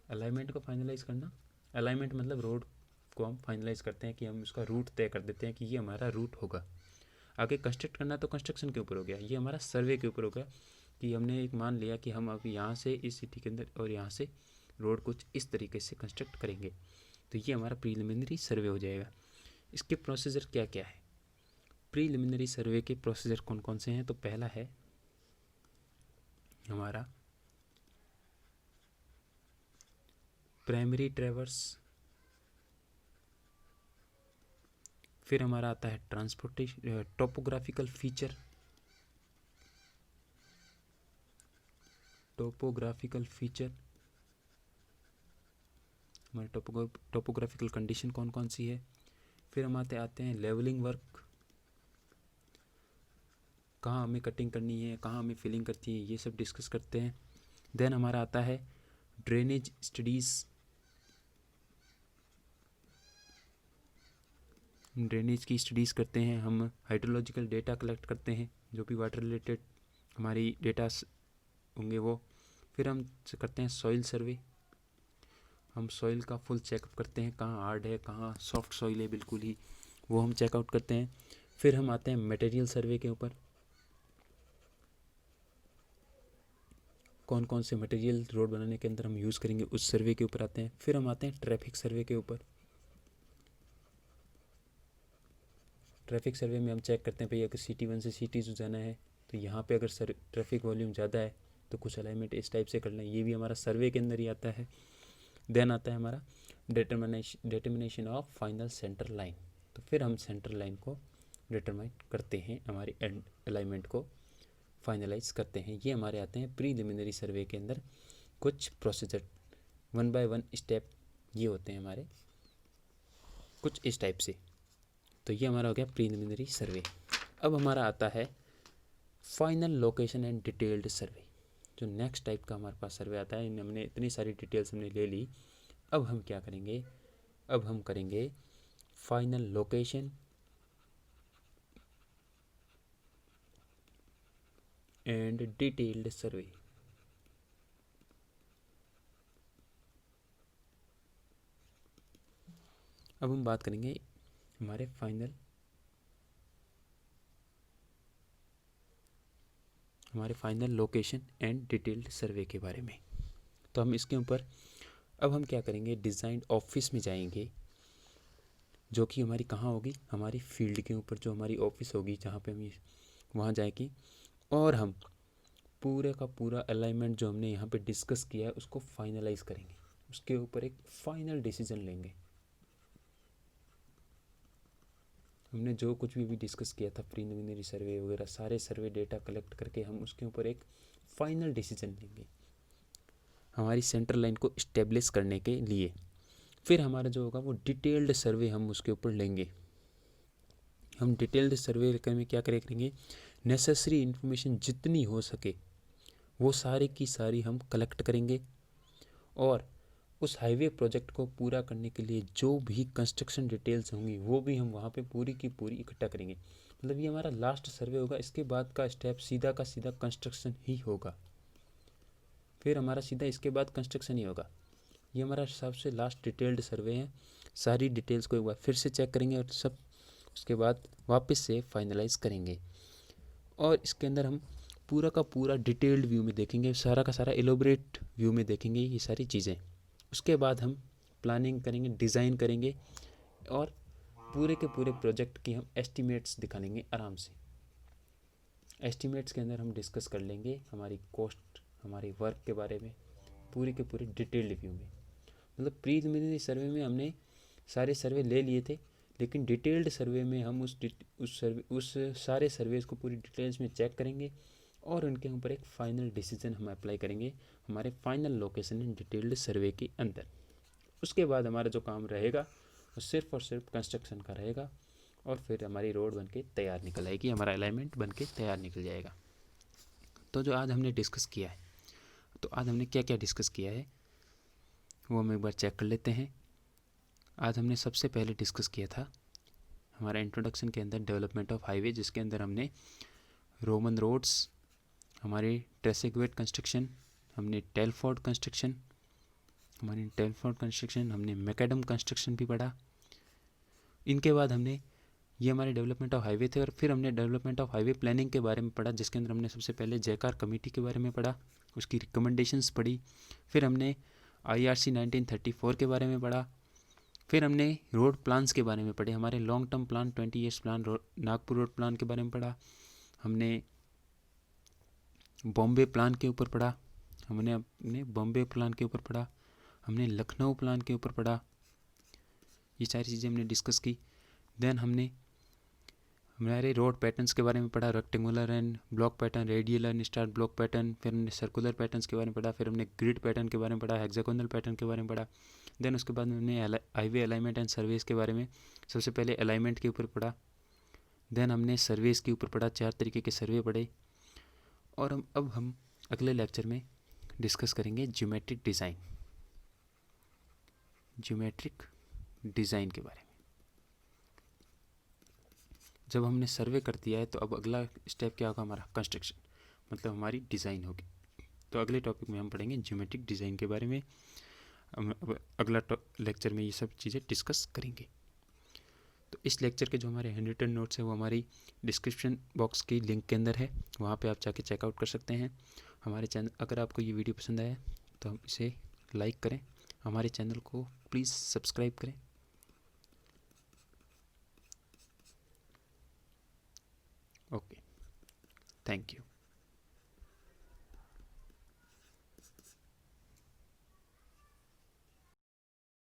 अलाइनमेंट को फाइनलाइज करना, अलाइनमेंट मतलब रोड को हम फाइनलाइज करते हैं कि हम उसका रूट तय कर देते हैं कि ये हमारा रूट होगा। आगे कंस्ट्रक्ट करना तो कंस्ट्रक्शन के ऊपर हो गया, ये हमारा सर्वे के ऊपर हो गया कि हमने एक मान लिया कि हम अब यहाँ से इस सिटी के अंदर और यहाँ से रोड कुछ इस तरीके से कंस्ट्रक्ट करेंगे। तो ये हमारा प्रीलिमिनरी सर्वे हो जाएगा। इसके प्रोसीजर क्या क्या है, प्रीलिमिनरी सर्वे के प्रोसीजर कौन कौन से हैं? तो पहला है हमारा प्राइमरी ट्रैवर्स, फिर हमारा आता है transportation topographical feature, topographical feature हमारे टोपोग्राफिकल कंडीशन कौन कौन सी है। फिर हम आते हैं लेवलिंग वर्क, कहाँ हमें कटिंग करनी है, कहाँ हमें फिलिंग करती है, ये सब डिस्कस करते हैं। देन हमारा आता है ड्रेनेज स्टडीज़, हम ड्रेनेज की स्टडीज़ करते हैं, हम हाइड्रोलॉजिकल डेटा कलेक्ट करते हैं, जो भी वाटर रिलेटेड हमारी डेटा होंगे वो। फिर हम करते हैं सॉइल सर्वे, हम सॉइल का फुल चेकअप करते हैं, कहाँ हार्ड है कहाँ सॉफ्ट सॉइल है बिल्कुल ही, वो हम चेकआउट करते हैं। फिर हम आते हैं मटेरियल सर्वे के ऊपर, कौन कौन से मटेरियल रोड बनाने के अंदर हम यूज़ करेंगे उस सर्वे के ऊपर आते हैं। फिर हम आते हैं ट्रैफिक सर्वे के ऊपर, ट्रैफिक सर्वे में हम चेक करते हैं भाई अगर सिटी 1 से सिटी 2 जाना है तो यहाँ पे अगर ट्रैफिक वॉल्यूम ज़्यादा है तो कुछ अलाइनमेंट इस टाइप से करना है, ये भी हमारा सर्वे के अंदर ही आता है। देन आता है हमारा determination of final centre line, तो फिर हम सेंटर लाइन को डिटरमाइन करते हैं, हमारे अलाइनमेंट को फाइनलाइज करते हैं। ये हमारे आते हैं प्रीलिमिनरी सर्वे के अंदर कुछ प्रोसीजर, 1 बाय 1 स्टेप ये होते हैं हमारे कुछ इस टाइप से। तो ये हमारा हो गया प्रीलिमिनरी सर्वे। अब हमारा आता है फाइनल लोकेशन एंड डिटेल्ड सर्वे, जो नेक्स्ट टाइप का हमारे पास सर्वे आता है। हमने इतनी सारी डिटेल्स हमने ले ली, अब हम क्या करेंगे, अब हम करेंगे फाइनल लोकेशन एंड डिटेल्ड सर्वे। अब हम बात करेंगे हमारे फाइनल लोकेशन एंड डिटेल्ड सर्वे के बारे में। तो हम इसके ऊपर अब हम क्या करेंगे, डिज़ाइन ऑफिस में जाएंगे, जो कि हमारी कहाँ होगी, हमारी फील्ड के ऊपर जो हमारी ऑफिस होगी जहाँ पे हम वहाँ जाएंगे, और हम पूरे का पूरा अलाइनमेंट जो हमने यहाँ पे डिस्कस किया है उसको फाइनलाइज करेंगे, उसके ऊपर एक फाइनल डिसीजन लेंगे। हमने जो कुछ भी डिस्कस किया था प्रीलिमिनरी सर्वे वगैरह सारे सर्वे डेटा कलेक्ट करके हम उसके ऊपर एक फाइनल डिसीजन लेंगे हमारी सेंटर लाइन को इस्टेब्लिश करने के लिए। फिर हमारा जो होगा वो डिटेल्ड सर्वे हम उसके ऊपर लेंगे। हम डिटेल्ड सर्वे में क्या करेंगे, नेसेसरी इन्फॉर्मेशन जितनी हो सके वो सारी की सारी हम कलेक्ट करेंगे, और उस हाईवे प्रोजेक्ट को पूरा करने के लिए जो भी कंस्ट्रक्शन डिटेल्स होंगी वो भी हम वहाँ पे पूरी की पूरी इकट्ठा करेंगे। मतलब ये हमारा लास्ट सर्वे होगा, इसके बाद का स्टेप सीधा का सीधा कंस्ट्रक्शन ही होगा। फिर हमारा सीधा इसके बाद कंस्ट्रक्शन ही होगा। ये हमारा सबसे लास्ट डिटेल्ड सर्वे है। सारी डिटेल्स को एक बार फिर से चेक करेंगे और सब उसके बाद वापस से फाइनलाइज करेंगे, और इसके अंदर हम पूरा का पूरा डिटेल्ड व्यू में देखेंगे, सारा का सारा एलोबरेट व्यू में देखेंगे ये सारी चीज़ें। उसके बाद हम प्लानिंग करेंगे, डिज़ाइन करेंगे, और पूरे के पूरे प्रोजेक्ट की हम एस्टिमेट्स दिखा लेंगे आराम से। एस्टिमेट्स के अंदर हम डिस्कस कर लेंगे हमारी कॉस्ट, हमारे वर्क के बारे में पूरे के पूरे डिटेल्ड व्यू में। मतलब प्रीलिमिनरी सर्वे में हमने सारे सर्वे ले लिए थे, लेकिन डिटेल्ड सर्वे में हम उस सारे सर्वेज को पूरी डिटेल्स में चेक करेंगे, और उनके ऊपर एक फ़ाइनल डिसीजन हम अप्लाई करेंगे हमारे फाइनल लोकेशन एंड डिटेल्ड सर्वे के अंदर। उसके बाद हमारा जो काम रहेगा वो सिर्फ और सिर्फ कंस्ट्रक्शन का रहेगा, और फिर हमारी रोड बन के तैयार निकल आएगी, हमारा अलाइनमेंट बन के तैयार निकल जाएगा। तो जो आज हमने डिस्कस किया है, तो आज हमने क्या क्या डिस्कस किया है वो हम एक बार चेक कर लेते हैं। आज हमने सबसे पहले डिस्कस किया था हमारा इंट्रोडक्शन के अंदर डेवलपमेंट ऑफ हाईवे, जिसके अंदर हमने रोमन रोड्स, हमारे ट्रेसेगवेट कंस्ट्रक्शन, हमने टेलफोर्ड कंस्ट्रक्शन, हमने मैकडम कंस्ट्रक्शन भी पढ़ा। इनके बाद हमने ये हमारे डेवलपमेंट ऑफ हाईवे थे, और फिर हमने डेवलपमेंट ऑफ हाईवे प्लानिंग के बारे में पढ़ा, जिसके अंदर हमने सबसे पहले जयकार कमेटी के बारे में पढ़ा, उसकी रिकमेंडेशंस पढ़ी। फिर हमने IRC 1934 के बारे में पढ़ा। फिर हमने रोड प्लान्स के बारे में पढ़े, हमारे long term plan 20 years plan Nagpur road plan के बारे में पढ़ा। हमने बॉम्बे प्लान के ऊपर पढ़ा, हमने अपने बॉम्बे प्लान के ऊपर पढ़ा, हमने लखनऊ प्लान के ऊपर पढ़ा। ये सारी चीज़ें हमने डिस्कस की। देन हमने हमारे रोड पैटर्न्स के बारे में पढ़ा, rectangular and block pattern, radial and star block pattern. फिर हमने सर्कुलर पैटर्न्स के बारे में पढ़ा। फिर हमने ग्रिड पैटर्न के बारे में पढ़ा, हेक्सागोनल पैटर्न के बारे में पढ़ा। देन उसके बाद हमने हाईवे अलाइनमेंट एंड सर्वेस के बारे में सबसे पहले अलाइनमेंट के ऊपर पढ़ा। देन हमने सर्वेस के ऊपर पढ़ा, 4 तरीके के सर्वे पढ़े। और अब हम अगले लेक्चर में डिस्कस करेंगे ज्योमेट्रिक डिज़ाइन। ज्योमेट्रिक डिज़ाइन के बारे में। जब हमने सर्वे कर दिया है तो अब अगला स्टेप क्या होगा हमारा, कंस्ट्रक्शन, मतलब हमारी डिज़ाइन होगी। तो अगले टॉपिक में हम पढ़ेंगे ज्योमेट्रिक डिज़ाइन के बारे में। अब अगला लेक्चर में ये सब चीज़ें डिस्कस करेंगे। तो इस लेक्चर के जो हमारे हैंड रिटन नोट्स हैं वो हमारी डिस्क्रिप्शन बॉक्स की लिंक के अंदर है, वहाँ पे आप जाके चेकआउट कर सकते हैं। हमारे चैनल, अगर आपको ये वीडियो पसंद आया तो हम इसे लाइक करें, हमारे चैनल को प्लीज़ सब्सक्राइब करें। Okay, thank you.